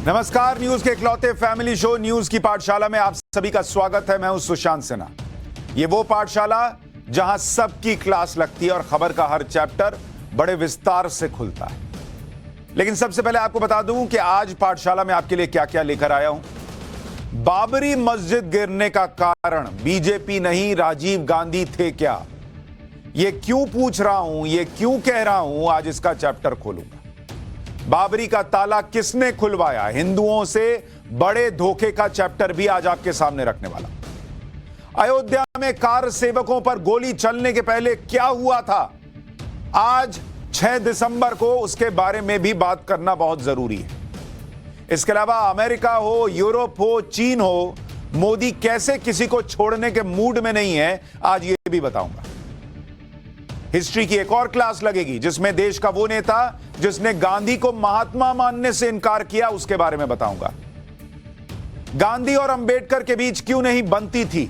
नमस्कार, न्यूज के इकलौते फैमिली शो न्यूज की पाठशाला में आप सभी का स्वागत है। मैं हूं सुशांत सिन्हा। ये वो पाठशाला जहां सबकी क्लास लगती है और खबर का हर चैप्टर बड़े विस्तार से खुलता है। लेकिन सबसे पहले आपको बता दूं कि आज पाठशाला में आपके लिए क्या क्या लेकर आया हूं। बाबरी मस्जिद गिरने का कारण बीजेपी नहीं राजीव गांधी थे क्या? ये क्यों पूछ रहा हूं, ये क्यों कह रहा हूं, आज इसका चैप्टर खोलूंगा। बाबरी का ताला किसने खुलवाया, हिंदुओं से बड़े धोखे का चैप्टर भी आज आपके सामने रखने वाला। अयोध्या में कार सेवकों पर गोली चलने के पहले क्या हुआ था, आज 6 दिसंबर को उसके बारे में भी बात करना बहुत जरूरी है। इसके अलावा अमेरिका हो, यूरोप हो, चीन हो, मोदी कैसे किसी को छोड़ने के मूड में नहीं है, आज ये भी बताऊंगा। हिस्ट्री की एक और क्लास लगेगी जिसमें देश का वो नेता जिसने गांधी को महात्मा मानने से इनकार किया, उसके बारे में बताऊंगा। गांधी और अंबेडकर के बीच क्यों नहीं बनती थी,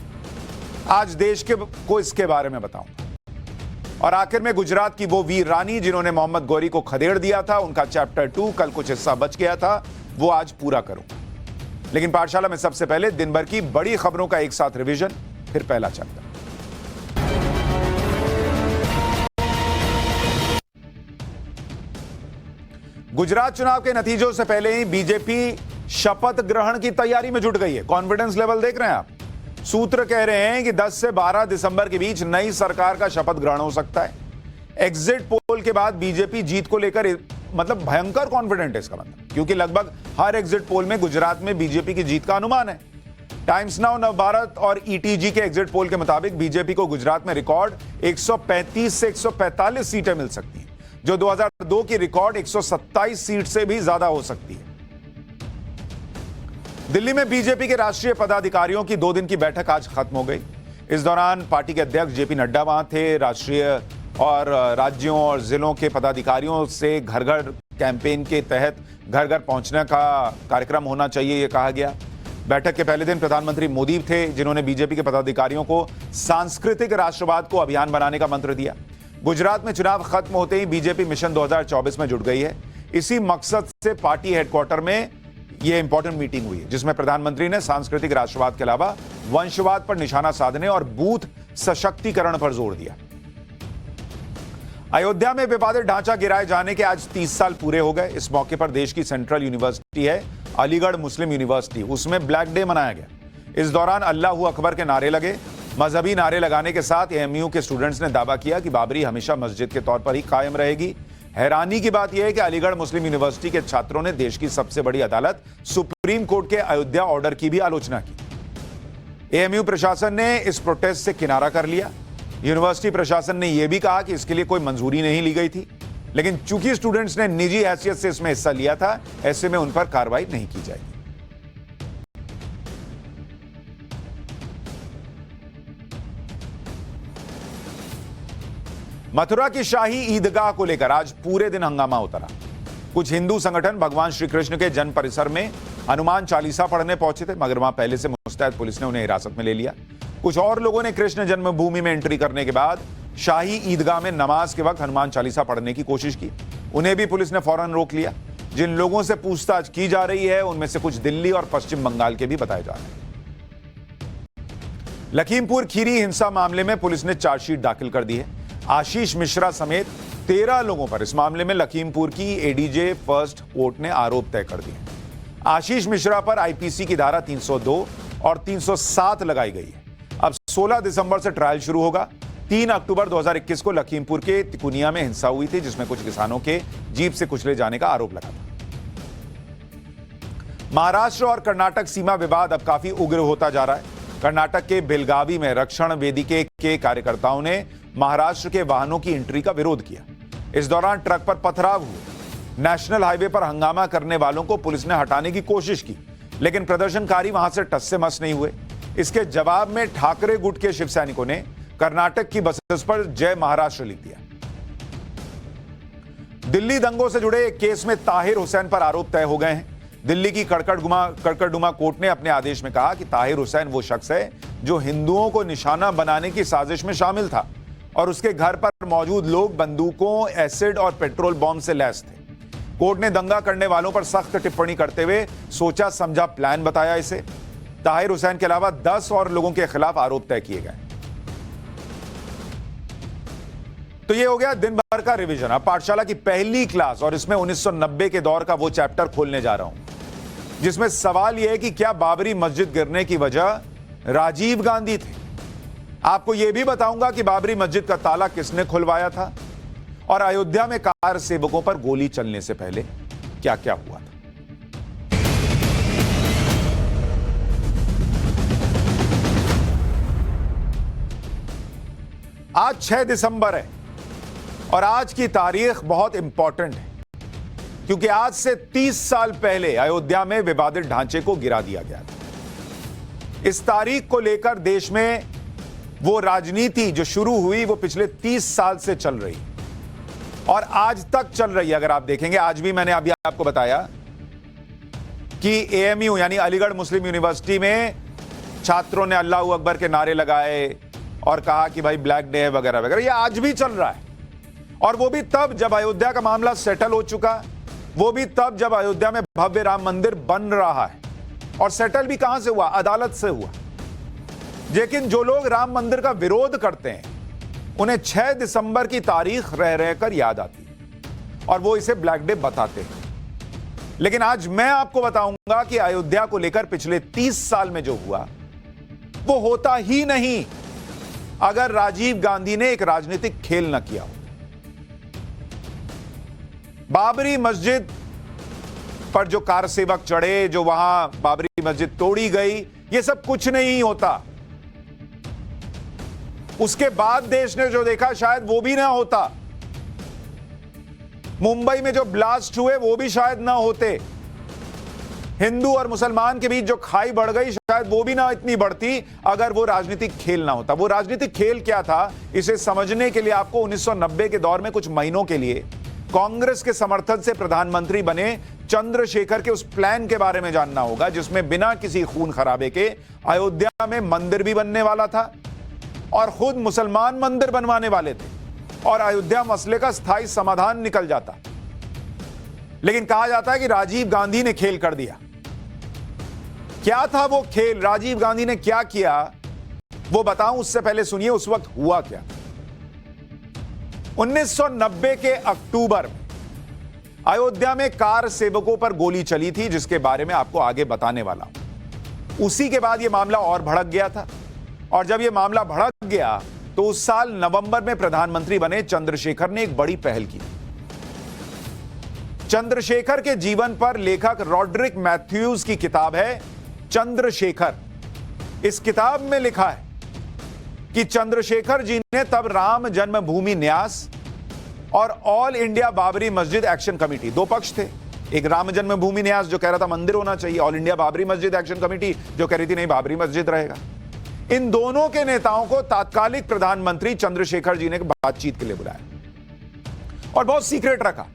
आज देश को इसके बारे में बताऊंगा। और आखिर में गुजरात की वो वीर रानी जिन्होंने मोहम्मद गौरी को खदेड़ दिया था, उनका चैप्टर 2 कल कुछ हिस्सा बच गया था, वो आज पूरा करूंगा। लेकिन पाठशाला में सबसे पहले दिन भर की बड़ी खबरों का एक साथ रिवीजन, फिर पहला चैप्टर। गुजरात चुनाव के नतीजों से पहले ही बीजेपी शपथ ग्रहण की तैयारी में जुट गई है। कॉन्फिडेंस लेवल देख रहे हैं आप। सूत्र कह रहे हैं कि 10 से 12 दिसंबर के बीच नई सरकार का शपथ ग्रहण हो सकता है। एग्जिट पोल के बाद बीजेपी जीत को लेकर मतलब भयंकर कॉन्फिडेंट है इसका मतलब, क्योंकि लगभग हर एग्जिट पोल में गुजरात में बीजेपी की जीत का अनुमान है। टाइम्स नाउ, नवभारत और ईटीजी के एग्जिट पोल के मुताबिक बीजेपी को गुजरात में रिकॉर्ड 135 से 145 सीटें मिल सकती हैं, जो 2002 की रिकॉर्ड 127 सीट से भी ज्यादा हो सकती है। दिल्ली में बीजेपी के राष्ट्रीय पदाधिकारियों की 2 दिन की बैठक आज खत्म हो गई। इस दौरान पार्टी के अध्यक्ष जेपी नड्डा वहां थे। राष्ट्रीय और राज्यों और जिलों के पदाधिकारियों से घर घर कैंपेन के तहत घर घर पहुंचने का कार्यक्रम होना चाहिए, यह कहा गया। बैठक के पहले दिन प्रधानमंत्री मोदी थे, जिन्होंने बीजेपी के पदाधिकारियों को सांस्कृतिक राष्ट्रवाद को अभियान बनाने का मंत्र दिया। गुजरात में चुनाव खत्म होते ही बीजेपी मिशन 2024 में जुट गई है। इसी मकसद से पार्टी हेडक्वार्टर में यह इंपॉर्टेंट मीटिंग हुई है, जिसमें प्रधानमंत्री ने सांस्कृतिक राष्ट्रवाद के अलावा वंशवाद पर निशाना साधने और बूथ सशक्तिकरण पर जोर दिया। अयोध्या में विवादित ढांचा गिराए जाने के आज 30 साल पूरे हो गए। इस मौके पर देश की सेंट्रल यूनिवर्सिटी है अलीगढ़ मुस्लिम यूनिवर्सिटी, उसमें ब्लैक डे मनाया गया। इस दौरान अल्लाहू अकबर के नारे लगे। मजहबी नारे लगाने के साथ एएमयू के स्टूडेंट्स ने दावा किया कि बाबरी हमेशा मस्जिद के तौर पर ही कायम रहेगी। हैरानी की बात यह है कि अलीगढ़ मुस्लिम यूनिवर्सिटी के छात्रों ने देश की सबसे बड़ी अदालत सुप्रीम कोर्ट के अयोध्या ऑर्डर की भी आलोचना की। एएमयू प्रशासन ने इस प्रोटेस्ट से किनारा कर लिया। यूनिवर्सिटी प्रशासन ने यह भी कहा कि इसके लिए कोई मंजूरी नहीं ली गई थी, लेकिन चूंकि स्टूडेंट्स ने निजी हैसियत से इसमें हिस्सा लिया था, ऐसे में उन पर कार्रवाई नहीं की जाएगी। मथुरा की शाही ईदगाह को लेकर आज पूरे दिन हंगामा होता रहा। कुछ हिंदू संगठन भगवान श्री कृष्ण के जन्म परिसर में हनुमान चालीसा पढ़ने पहुंचे थे, मगर वहां पहले से मुस्तैद पुलिस ने उन्हें हिरासत में ले लिया। कुछ और लोगों ने कृष्ण जन्मभूमि में एंट्री करने के बाद शाही ईदगाह में नमाज के वक्त हनुमान चालीसा पढ़ने की कोशिश की। उन्हें भी पुलिस ने फौरन रोक लिया। जिन लोगों से पूछताछ की जा रही है उनमें से कुछ दिल्ली और पश्चिम बंगाल के भी बताए जा रहे हैं। लखीमपुर खीरी हिंसा मामले में पुलिस ने चार्जशीट दाखिल कर दी है। आशीष मिश्रा समेत 13 लोगों पर इस मामले में लखीमपुर की एडीजे फर्स्ट कोर्ट ने आरोप तय कर दिए। आशीष मिश्रा पर आईपीसी की धारा 302 और 307 लगाई गई है। अब 16 दिसंबर से ट्रायल शुरू होगा। 3 अक्टूबर 2021 को लखीमपुर के तिकुनिया में हिंसा हुई थी, जिसमें कुछ किसानों के जीप से कुचले जाने का आरोप लगा था। महाराष्ट्र और कर्नाटक सीमा विवाद अब काफी उग्र होता जा रहा है। कर्नाटक के बेलगावी में रक्षण वेदिके के कार्यकर्ताओं ने महाराष्ट्र के वाहनों की एंट्री का विरोध किया। इस दौरान ट्रक पर पथराव हुए। नेशनल हाईवे पर हंगामा करने वालों को पुलिस ने हटाने की कोशिश की, लेकिन प्रदर्शनकारी वहां से टस से मस नहीं हुए। इसके जवाब में ठाकरे गुट के शिव सैनिकों ने कर्नाटक की बसेस पर जय महाराष्ट्र लिख दिया। दिल्ली दंगों से जुड़े एक केस में ताहिर हुसैन पर आरोप तय हो गए हैं। दिल्ली की कड़कड़डुमा कोर्ट ने अपने आदेश में कहा कि ताहिर हुसैन वो शख्स है जो हिंदुओं को निशाना बनाने की साजिश में शामिल था और उसके घर पर मौजूद लोग बंदूकों, एसिड और पेट्रोल बॉम्ब से लैस थे। कोर्ट ने दंगा करने वालों पर सख्त टिप्पणी करते हुए सोचा समझा प्लान बताया इसे। ताहिर हुसैन के अलावा 10 और लोगों के खिलाफ आरोप तय किए गए। तो ये हो गया दिन भर का रिवीजन। अब पाठशाला की पहली क्लास और इसमें 1990 के दौर का वो चैप्टर खोलने जा रहा हूं जिसमें सवाल यह है कि क्या बाबरी मस्जिद गिरने की वजह राजीव गांधी थे। आपको यह भी बताऊंगा कि बाबरी मस्जिद का ताला किसने खुलवाया था और अयोध्या में कार सेवकों पर गोली चलने से पहले क्या क्या हुआ था। आज 6 दिसंबर है और आज की तारीख बहुत इंपॉर्टेंट है क्योंकि आज से 30 साल पहले अयोध्या में विवादित ढांचे को गिरा दिया गया था। इस तारीख को लेकर देश में वो राजनीति जो शुरू हुई वो पिछले 30 साल से चल रही और आज तक चल रही है। अगर आप देखेंगे आज भी मैंने अभी आपको बताया कि एएमयू यानी अलीगढ़ मुस्लिम यूनिवर्सिटी में छात्रों ने अल्लाह अकबर के नारे लगाए और कहा कि भाई ब्लैक डे है वगैरह वगैरह। ये आज भी चल रहा है और वो भी तब जब अयोध्या का मामला सेटल हो चुका, वो भी तब जब अयोध्या में भव्य राम मंदिर बन रहा है। और सेटल भी कहां से हुआ? अदालत से हुआ। लेकिन जो लोग राम मंदिर का विरोध करते हैं उन्हें 6 दिसंबर की तारीख रह रहकर याद आती है और वो इसे ब्लैक डे बताते हैं। लेकिन आज मैं आपको बताऊंगा कि अयोध्या को लेकर पिछले 30 साल में जो हुआ वो होता ही नहीं अगर राजीव गांधी ने एक राजनीतिक खेल न किया हो। बाबरी मस्जिद पर जो कार सेवक चढ़े, जो वहां बाबरी मस्जिद तोड़ी गई, ये सब कुछ नहीं होता। उसके बाद देश ने जो देखा शायद वो भी ना होता। मुंबई में जो ब्लास्ट हुए वो भी शायद ना होते। हिंदू और मुसलमान के बीच जो खाई बढ़ गई शायद वो भी ना इतनी बढ़ती अगर वो राजनीतिक खेल ना होता। वो राजनीतिक खेल क्या था, इसे समझने के लिए आपको 1990 के दौर में कुछ महीनों के लिए कांग्रेस के समर्थन से प्रधानमंत्री बने चंद्रशेखर के उस प्लान के बारे में जानना होगा जिसमें बिना किसी खून खराबे के अयोध्या में मंदिर भी बनने वाला था और खुद मुसलमान मंदिर बनवाने वाले थे और अयोध्या मसले का स्थायी समाधान निकल जाता। लेकिन कहा जाता है कि राजीव गांधी ने खेल कर दिया। क्या था वो खेल? राजीव गांधी ने क्या किया वो बताऊं उससे पहले सुनिए उस वक्त हुआ क्या। 1990 के अक्टूबर में अयोध्या में कार सेवकों पर गोली चली थी जिसके बारे में आपको आगे बताने वाला हूं। उसी के बाद यह मामला और भड़क गया था और जब यह मामला भड़क गया तो उस साल नवंबर में प्रधानमंत्री बने चंद्रशेखर ने एक बड़ी पहल की। चंद्रशेखर के जीवन पर लेखक रॉड्रिक मैथ्यूज की किताब है चंद्रशेखर। इस किताब में लिखा है कि चंद्रशेखर जी ने तब राम जन्मभूमि न्यास और ऑल इंडिया बाबरी मस्जिद एक्शन कमेटी, दो पक्ष थे, एक राम जन्मभूमि न्यास जो कह रहा था मंदिर होना चाहिए, ऑल इंडिया बाबरी मस्जिद एक्शन कमेटी जो कह रही थी नहीं बाबरी मस्जिद रहेगा। इन दोनों के नेताओं को तात्कालिक प्रधानमंत्री चंद्रशेखर जी ने बातचीत के लिए बुलाया और बहुत सीक्रेट रखा,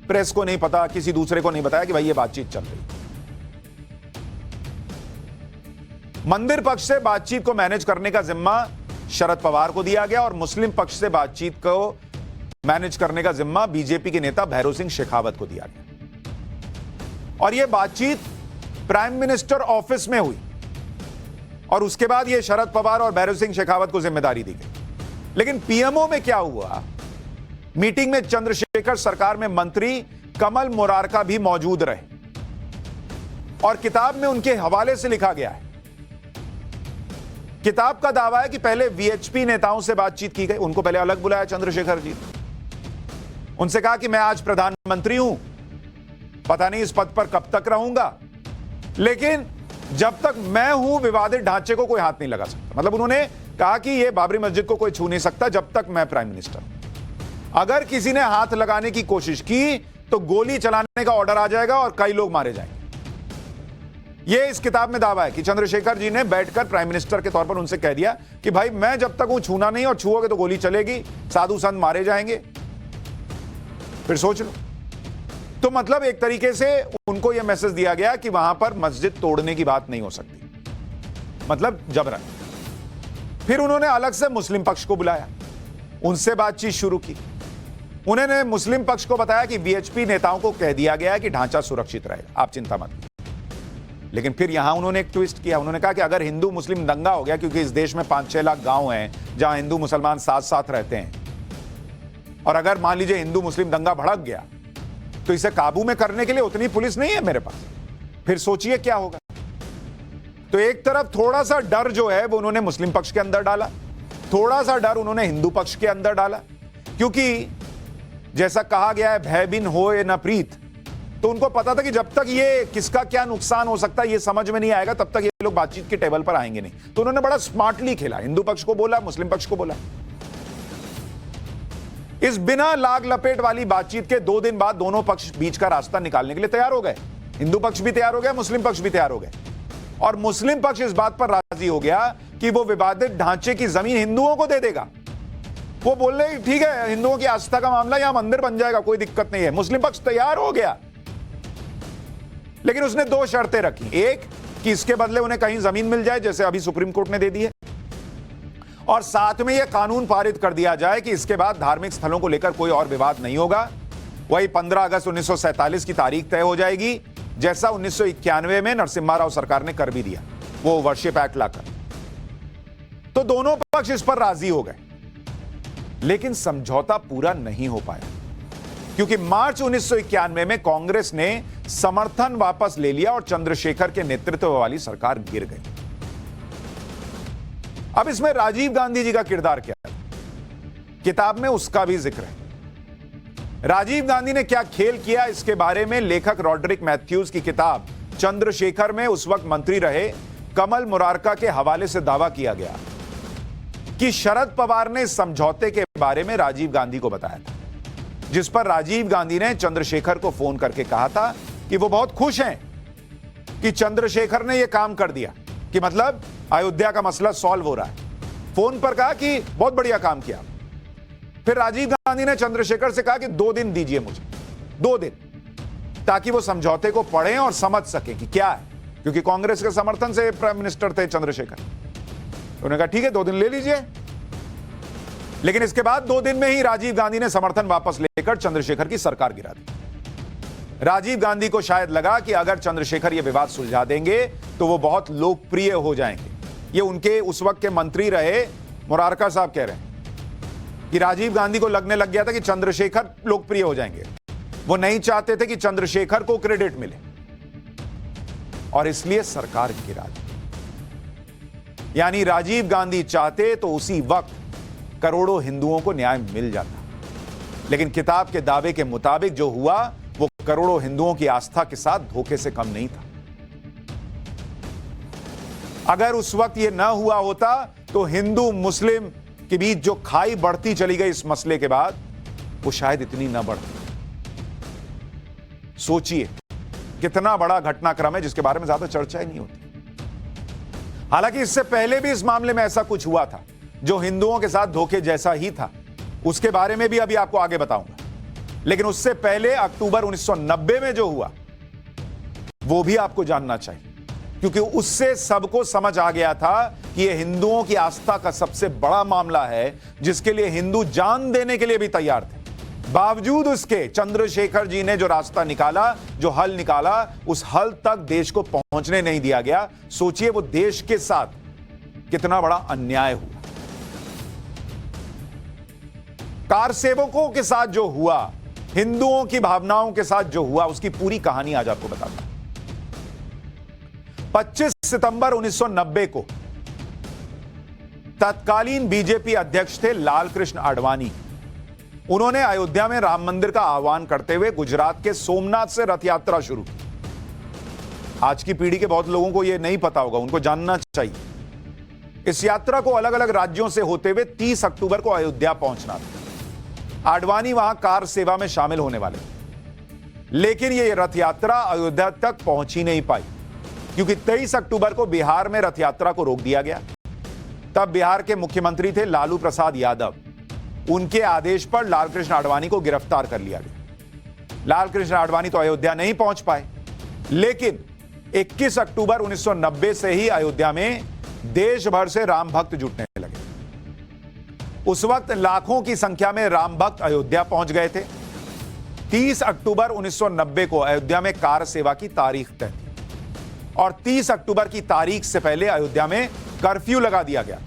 प्रेस को नहीं पता, किसी दूसरे को नहीं बताया कि भाई ये बातचीत चल रही। मंदिर पक्ष से बातचीत को मैनेज करने का जिम्मा शरद पवार को दिया गया और मुस्लिम पक्ष से बातचीत को मैनेज करने का जिम्मा बीजेपी के नेता भैरव सिंह शेखावत को दिया गया। और यह बातचीत प्राइम मिनिस्टर ऑफिस में हुई और उसके बाद यह शरद पवार और भैरव सिंह शेखावत को जिम्मेदारी दी गई। लेकिन पीएमओ में क्या हुआ? मीटिंग में चंद्रशेखर सरकार में मंत्री कमल मुरारका भी मौजूद रहे और किताब में उनके हवाले से लिखा गया है। किताब का दावा है कि पहले वीएचपी नेताओं से बातचीत की गई, उनको पहले अलग बुलाया चंद्रशेखर जी, उनसे कहा कि मैं आज प्रधानमंत्री हूं, पता नहीं इस पद पर कब तक रहूंगा, लेकिन जब तक मैं हूं विवादित ढांचे को कोई हाथ नहीं लगा सकता। मतलब उन्होंने कहा कि यह बाबरी मस्जिद को कोई छू नहीं सकता जब तक मैं प्राइम मिनिस्टर हूं। अगर किसी ने हाथ लगाने की कोशिश की तो गोली चलाने का ऑर्डर आ जाएगा और कई लोग मारे जाएंगे। यह इस किताब में दावा है कि चंद्रशेखर जी ने बैठकर प्राइम मिनिस्टर के तौर पर उनसे कह दिया कि भाई मैं जब तक हूं छूना नहीं, और छूओगे तो गोली चलेगी, साधु संत मारे जाएंगे। फिर सोच लो। तो मतलब एक तरीके से उनको यह मैसेज दिया गया कि वहां पर मस्जिद तोड़ने की बात नहीं हो सकती, मतलब जबरन। फिर उन्होंने अलग से मुस्लिम पक्ष को बुलाया, उनसे बातचीत शुरू की उन्होंने मुस्लिम पक्ष को बताया कि वीएचपी नेताओं को कह दिया गया है कि ढांचा सुरक्षित रहेगा, आप चिंता मत कीजिए। लेकिन फिर यहां उन्होंने एक ट्विस्ट किया। उन्होंने कहा कि अगर हिंदू मुस्लिम दंगा हो गया, क्योंकि इस देश में 5-6 लाख गांव हैं जहां हिंदू मुसलमान साथ साथ रहते हैं, और अगर मान लीजिए हिंदू मुस्लिम दंगा भड़क गया तो इसे काबू में करने के लिए उतनी पुलिस नहीं है मेरे पास, फिर सोचिए क्या होगा। तो एक तरफ थोड़ा सा डर जो है वो उन्होंने मुस्लिम पक्ष के अंदर डाला, थोड़ा सा डर उन्होंने हिंदू पक्ष के अंदर डाला, क्योंकि जैसा कहा गया है भय बिन होए न प्रीत। तो उनको पता था कि जब तक ये किसका क्या नुकसान हो सकता है ये समझ में नहीं आएगा, तब तक ये लोग बातचीत के टेबल पर आएंगे नहीं। तो उन्होंने बड़ा स्मार्टली खेला, हिंदू पक्ष को बोला, मुस्लिम पक्ष को बोला। इस बिना लाग लपेट वाली बातचीत के 2 दिन बाद दोनों पक्ष बीच का रास्ता निकालने के लिए तैयार हो गए। हिंदू पक्ष भी तैयार हो गया, मुस्लिम पक्ष भी तैयार हो गए, और मुस्लिम पक्ष इस बात पर राजी हो गया कि वो विवादित ढांचे की जमीन हिंदुओं को दे देगा। वो बोल रहे ठीक है, हिंदुओं की आस्था का मामला, यहां मंदिर बन जाएगा, कोई दिक्कत नहीं है। मुस्लिम पक्ष तैयार हो गया, लेकिन उसने 2 शर्तें रखी। एक कि इसके बदले उन्हें कहीं जमीन मिल जाए, जैसे अभी सुप्रीम कोर्ट ने दे दी है, और साथ में यह कानून पारित कर दिया जाए कि इसके बाद धार्मिक स्थलों को लेकर कोई और विवाद नहीं होगा। वही 15 अगस्त 1947 की तारीख तय हो जाएगी, जैसा 1991 में नरसिम्हा राव सरकार ने कर भी दिया, वो वर्शिप एक्ट लाकर। तो दोनों पक्ष इस पर राजी हो गए, लेकिन समझौता पूरा नहीं हो पाया, क्योंकि मार्च 1991 में कांग्रेस ने समर्थन वापस ले लिया और चंद्रशेखर के नेतृत्व वाली सरकार गिर गई। अब इसमें राजीव गांधी जी का किरदार क्या है, किताब में उसका भी जिक्र है। राजीव गांधी ने क्या खेल किया, इसके बारे में लेखक रॉड्रिक मैथ्यूज की किताब चंद्रशेखर में उस वक्त मंत्री रहे कमल मुरारका के हवाले से दावा किया गया कि शरद पवार ने इस समझौते के बारे में राजीव गांधी को बताया था, जिस पर राजीव गांधी ने चंद्रशेखर को फोन करके कहा था कि वो बहुत खुश हैं कि चंद्रशेखर ने यह काम कर दिया, कि मतलब अयोध्या का मसला सॉल्व हो रहा है। फोन पर कहा कि बहुत बढ़िया काम किया। फिर राजीव गांधी ने चंद्रशेखर से कहा कि 2 दिन दीजिए मुझे, 2 दिन, ताकि वो समझौते को पढ़ें और समझ सकें कि क्या है, क्योंकि कांग्रेस के समर्थन से प्राइम मिनिस्टर थे चंद्रशेखर। उन्होंने कहा ठीक है, 2 दिन ले लीजिए। लेकिन इसके बाद 2 दिन में ही राजीव गांधी ने समर्थन वापस लेकर चंद्रशेखर की सरकार गिरा दी। राजीव गांधी को शायद लगा कि अगर चंद्रशेखर यह विवाद सुलझा देंगे तो वो बहुत लोकप्रिय हो जाएंगे। ये उनके उस वक्त के मंत्री रहे मुरारका साहब कह रहे हैं कि राजीव गांधी को लगने लग गया था कि चंद्रशेखर लोकप्रिय हो जाएंगे। वो नहीं चाहते थे कि चंद्रशेखर को क्रेडिट मिले, और इसलिए सरकार गिरा दी। यानी राजीव गांधी चाहते तो उसी वक्त करोड़ों हिंदुओं को न्याय मिल जाता, लेकिन किताब के दावे के मुताबिक जो हुआ वो करोड़ों हिंदुओं की आस्था के साथ धोखे से कम नहीं था। अगर उस वक्त ये ना हुआ होता तो हिंदू मुस्लिम के बीच जो खाई बढ़ती चली गई इस मसले के बाद, वो शायद इतनी ना बढ़ती। सोचिए कितना बड़ा घटनाक्रम है जिसके बारे में ज्यादा चर्चा ही नहीं होती। हालांकि इससे पहले भी इस मामले में ऐसा कुछ हुआ था जो हिंदुओं के साथ धोखे जैसा ही था, उसके बारे में भी अभी आपको आगे बताऊंगा। लेकिन उससे पहले अक्टूबर 1990 में जो हुआ वो भी आपको जानना चाहिए, क्योंकि उससे सबको समझ आ गया था कि यह हिंदुओं की आस्था का सबसे बड़ा मामला है, जिसके लिए हिंदू जान देने के लिए भी तैयार थे। बावजूद उसके चंद्रशेखर जी ने जो रास्ता निकाला, जो हल निकाला, उस हल तक देश को पहुंचने नहीं दिया गया। सोचिए वो देश के साथ कितना बड़ा अन्याय हुआ। कार सेवकों के साथ जो हुआ, हिंदुओं की भावनाओं के साथ जो हुआ, उसकी पूरी कहानी आज आपको बताता हूं। 25 सितंबर 1990 को तत्कालीन बीजेपी अध्यक्ष थे लाल कृष्ण आडवाणी। उन्होंने अयोध्या में राम मंदिर का आह्वान करते हुए गुजरात के सोमनाथ से रथ यात्रा शुरू की। आज की पीढ़ी के बहुत लोगों को यह नहीं पता होगा, उनको जानना चाहिए। इस यात्रा को अलग अलग राज्यों से होते हुए 30 अक्टूबर को अयोध्या पहुंचना था। आडवाणी वहां कार सेवा में शामिल होने वाले थे, लेकिन यह रथ यात्रा अयोध्या तक पहुंच ही नहीं पाई, क्योंकि 23 अक्टूबर को बिहार में रथ यात्रा को रोक दिया गया। तब बिहार के मुख्यमंत्री थे लालू प्रसाद यादव। उनके आदेश पर लाल कृष्ण आडवाणी को गिरफ्तार कर लिया गया। लाल कृष्ण आडवाणी तो अयोध्या नहीं पहुंच पाए, लेकिन 21 अक्टूबर 1990 से ही अयोध्या में देश भर से राम भक्त जुटने लगे। उस वक्त लाखों की संख्या में राम भक्त अयोध्या पहुंच गए थे। 30 अक्टूबर 1990 को अयोध्या में कार सेवा की तारीख तय थी और 30 अक्टूबर की तारीख से पहले अयोध्या में कर्फ्यू लगा दिया गया था।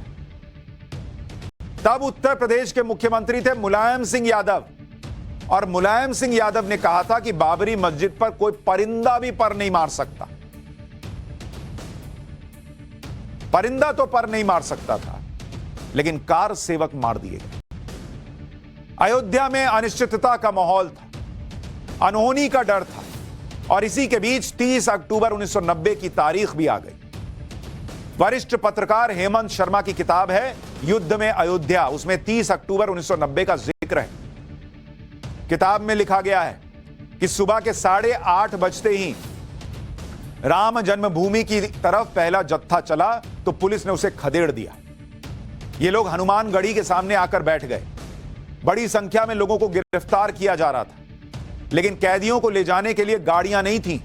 तब उत्तर प्रदेश के मुख्यमंत्री थे मुलायम सिंह यादव और मुलायम सिंह यादव ने कहा था कि बाबरी मस्जिद पर कोई परिंदा भी पर नहीं मार सकता। परिंदा तो पर नहीं मार सकता था, लेकिन कार सेवक मार दिए गए। अयोध्या में अनिश्चितता का माहौल था, अनहोनी का डर था और इसी के बीच 30 अक्टूबर 1990 की तारीख भी आ गई। वरिष्ठ पत्रकार हेमंत शर्मा की किताब है युद्ध में अयोध्या, उसमें 30 अक्टूबर 1990 का जिक्र है। किताब में लिखा गया है कि सुबह के 8:30 बजते ही राम जन्मभूमि की तरफ पहला जत्था चला तो पुलिस ने उसे खदेड़ दिया। ये लोग हनुमानगढ़ी के सामने आकर बैठ गए। बड़ी संख्या में लोगों को गिरफ्तार किया जा रहा था, लेकिन कैदियों को ले जाने के लिए गाड़ियां नहीं थीं।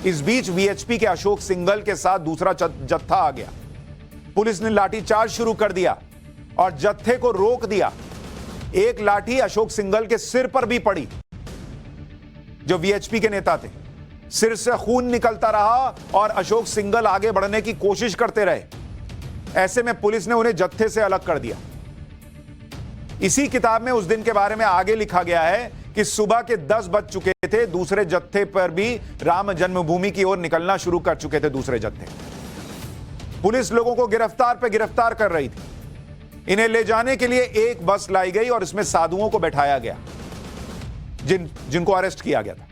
इस बीच वीएचपी के अशोक सिंघल के साथ दूसरा जत्था आ गया। पुलिस ने लाठीचार्ज शुरू कर दिया और जत्थे को रोक दिया। एक लाठी अशोक सिंघल के सिर पर भी पड़ी, जो वीएचपी के नेता थे। सिर से खून निकलता रहा और अशोक सिंघल आगे बढ़ने की कोशिश करते रहे। ऐसे में पुलिस ने उन्हें जत्थे से अलग कर दिया। इसी किताब में उस दिन के बारे में आगे लिखा गया है कि सुबह के 10 बज चुके थे। दूसरे जत्थे पर भी राम जन्मभूमि की ओर निकलना शुरू कर चुके थे। दूसरे जत्थे पुलिस लोगों को गिरफ्तार पे गिरफ्तार कर रही थी। इन्हें ले जाने के लिए एक बस लाई गई और इसमें साधुओं को बैठाया गया, जिनको अरेस्ट किया गया था।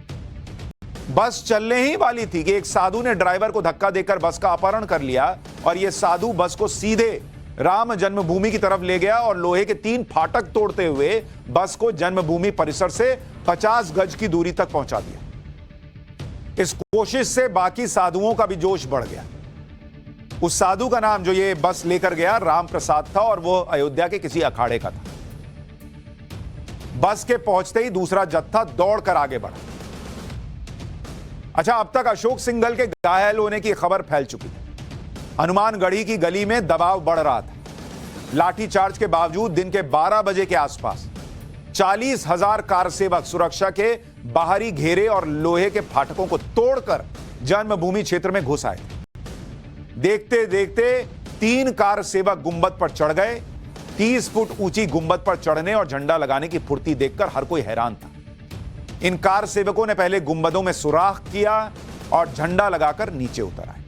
बस चलने ही वाली थी कि एक साधु ने ड्राइवर को धक्का देकर बस का अपहरण कर लिया और यह साधु बस को सीधे राम जन्मभूमि की तरफ ले गया और लोहे के 3 फाटक तोड़ते हुए बस को जन्मभूमि परिसर से 50 गज की दूरी तक पहुंचा दिया। इस कोशिश से बाकी साधुओं का भी जोश बढ़ गया। उस साधु का नाम जो ये बस लेकर गया राम प्रसाद था और वो अयोध्या के किसी अखाड़े का था। बस के पहुंचते ही दूसरा जत्था दौड़कर आगे बढ़ा। अच्छा, अब तक अशोक सिंघल के घायल होने की खबर फैल चुकी थी। हनुमानगढ़ी की गली में दबाव बढ़ रहा था। लाठीचार्ज के बावजूद दिन के 12 बजे के आसपास 40,000 कार सेवक सुरक्षा के बाहरी घेरे और लोहे के फाटकों को तोड़कर जन्मभूमि क्षेत्र में घुस आए। देखते देखते 3 कार सेवक गुंबद पर चढ़ गए। 30 फुट ऊंची गुंबद पर चढ़ने और झंडा लगाने की फुर्ती देखकर हर कोई हैरान था। इन कार सेवकों ने पहले गुंबदों में सुराख किया और झंडा लगाकर नीचे उतर आए।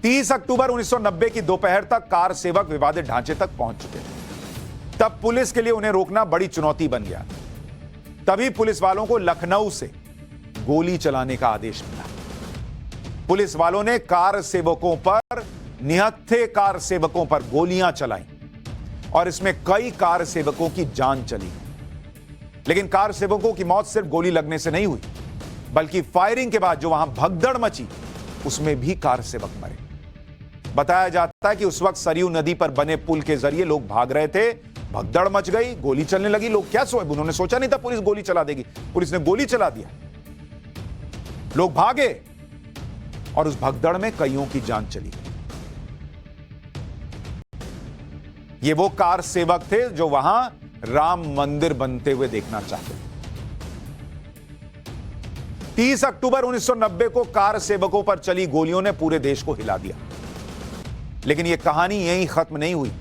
30 अक्टूबर 1990 की दोपहर तक कार सेवक विवादित ढांचे तक पहुंच चुके थे। तब पुलिस के लिए उन्हें रोकना बड़ी चुनौती बन गया। तभी पुलिस वालों को लखनऊ से गोली चलाने का आदेश मिला। पुलिस वालों ने कार सेवकों पर, निहत्थे कार सेवकों पर गोलियां चलाई और इसमें कई कार सेवकों की जान चली। लेकिन कार सेवकों की मौत सिर्फ गोली लगने से नहीं हुई, बल्कि फायरिंग के बाद जो वहां भगदड़ मची उसमें भी कार सेवक मरे। बताया जाता है कि उस वक्त सरयू नदी पर बने पुल के जरिए लोग भाग रहे थे। भगदड़ मच गई, गोली चलने लगी। लोग क्या उन्होंने सोचा नहीं था पुलिस गोली चला देगी। पुलिस ने गोली चला दिया, लोग भागे और उस भगदड़ में कईयों की जान चली गई। ये वो कार सेवक थे जो वहां राम मंदिर बनते हुए देखना चाहते थे। 30 अक्टूबर 1990 को कार सेवकों पर चली गोलियों ने पूरे देश को हिला दिया। लेकिन यह कहानी यहीं खत्म नहीं हुई।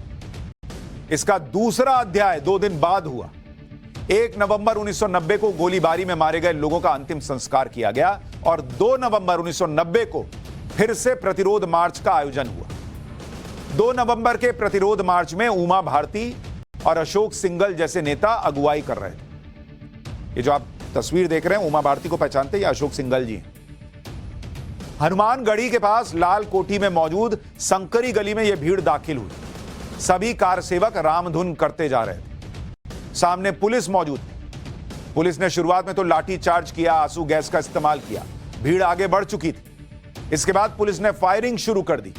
इसका दूसरा अध्याय 2 दिन बाद हुआ। 1 नवंबर 1990 को गोलीबारी में मारे गए लोगों का अंतिम संस्कार किया गया और 2 नवंबर 1990 को फिर से प्रतिरोध मार्च का आयोजन हुआ। 2 नवंबर के प्रतिरोध मार्च में उमा भारती और अशोक सिंघल जैसे नेता अगुवाई कर रहे थे। ये जो आप तस्वीर देख रहे हैं, उमा भारती को पहचानते हैं? ये अशोक सिंघल जी हैं। हनुमानगढ़ी के पास लाल कोठी में मौजूद संकरी गली में यह भीड़ दाखिल हुई। सभी कार सेवक रामधुन करते जा रहे थे। सामने पुलिस मौजूद थी। पुलिस ने शुरुआत में तो लाठी चार्ज किया, आंसू गैस का इस्तेमाल किया। भीड़ आगे बढ़ चुकी थी। इसके बाद पुलिस ने फायरिंग शुरू कर दी।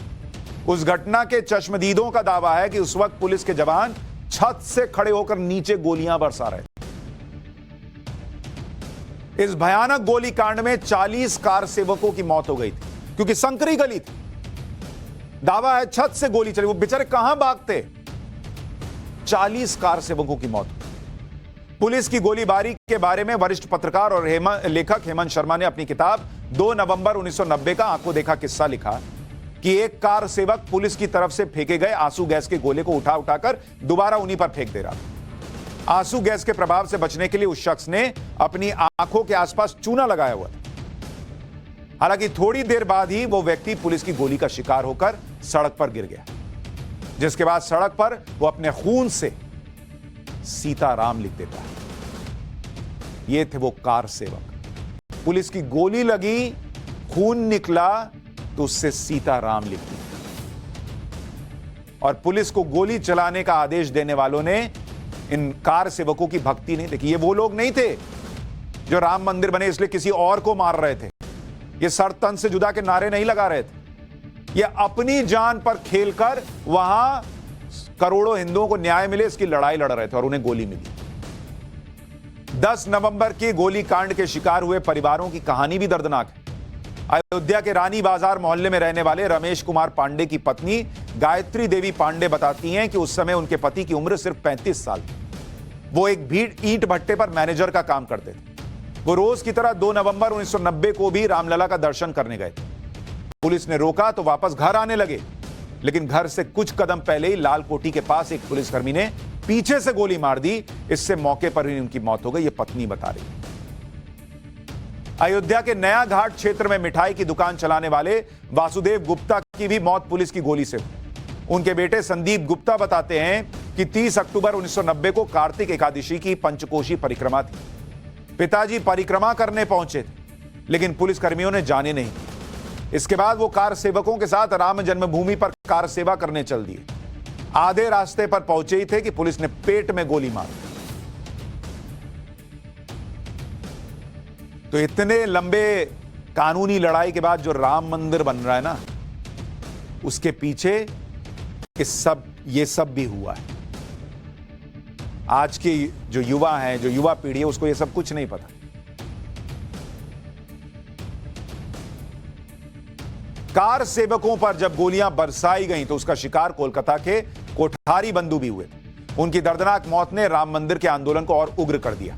उस घटना के चश्मदीदों का दावा है कि उस वक्त पुलिस के जवान छत से खड़े होकर नीचे गोलियां बरसा रहे थे। इस भयानक गोलीकांड में 40 कार सेवकों की मौत हो गई थी, क्योंकि संकरी गली थी। दावा है छत से गोली चली। वो बेचारे कहां भागते? 40 कार सेवकों की मौत हुई। पुलिस की गोलीबारी के बारे में वरिष्ठ पत्रकार और लेखक हेमंत शर्मा ने अपनी किताब 2 नवंबर 1990 का आंखों देखा किस्सा लिखा कि एक कार सेवक पुलिस की तरफ से फेंके गए आंसू गैस के गोले को उठाकर दोबारा उन्हीं पर फेंक दे रहा था। आंसू गैस के प्रभाव से बचने के लिए उस शख्स ने अपनी आंखों के आसपास चूना लगाया हुआ था। हालांकि थोड़ी देर बाद ही वो व्यक्ति पुलिस की गोली का शिकार होकर सड़क पर गिर गया, जिसके बाद सड़क पर वो अपने खून से सीताराम लिख देता है। ये थे वो कार सेवक। पुलिस की गोली लगी, खून निकला तो उससे सीताराम लिख दिया। और पुलिस को गोली चलाने का आदेश देने वालों ने इन कार सेवकों की भक्ति नहीं देखी। ये वो लोग नहीं थे जो राम मंदिर बने इसलिए किसी और को मार रहे थे। ये सर तन से जुदा के नारे नहीं लगा रहे थे। ये अपनी जान पर खेलकर वहां करोड़ों हिंदुओं को न्याय मिले इसकी लड़ाई लड़ रहे थे और उन्हें गोली मिली। 10 नवंबर के गोलीकांड के शिकार हुए परिवारों की कहानी भी दर्दनाक है। अयोध्या के रानी बाजार मोहल्ले में रहने वाले रमेश कुमार पांडे की पत्नी गायत्री देवी पांडे बताती हैं कि उस समय उनके पति की उम्र सिर्फ 35 साल थी। वो एक ईंट भट्टे पर मैनेजर का काम करते थे। वो रोज की तरह 2 नवंबर 1990 को भी रामलला का दर्शन करने गए थे। पुलिस ने रोका तो वापस घर आने लगे, लेकिन घर से कुछ कदम पहले ही लाल कोठी के पास एक पुलिसकर्मी ने पीछे से गोली मार दी। इससे मौके पर ही उनकी मौत हो गई, ये पत्नी बता रही। अयोध्या के नया घाट क्षेत्र में मिठाई की दुकान चलाने वाले वासुदेव गुप्ता की भी मौत पुलिस की गोली से हुई। उनके बेटे संदीप गुप्ता बताते हैं कि 30 अक्टूबर 1990 को कार्तिक एकादशी की पंचकोशी परिक्रमा थी। पिताजी परिक्रमा करने पहुंचे थे, लेकिन पुलिसकर्मियों ने जाने नहीं दी। इसके बाद वो कार सेवकों के साथ राम जन्मभूमि पर कार सेवा करने चल दिए। आधे रास्ते पर पहुंचे ही थे कि पुलिस ने पेट में गोली मार दी। तो इतने लंबे कानूनी लड़ाई के बाद जो राम मंदिर बन रहा है ना, उसके पीछे ये सब भी हुआ है। आज के जो युवा हैं, जो युवा पीढ़ी है, उसको ये सब कुछ नहीं पता। कार सेवकों पर जब गोलियां बरसाई गईं तो उसका शिकार कोलकाता के कोठारी बंधु भी हुए थे। उनकी दर्दनाक मौत ने राम मंदिर के आंदोलन को और उग्र कर दिया।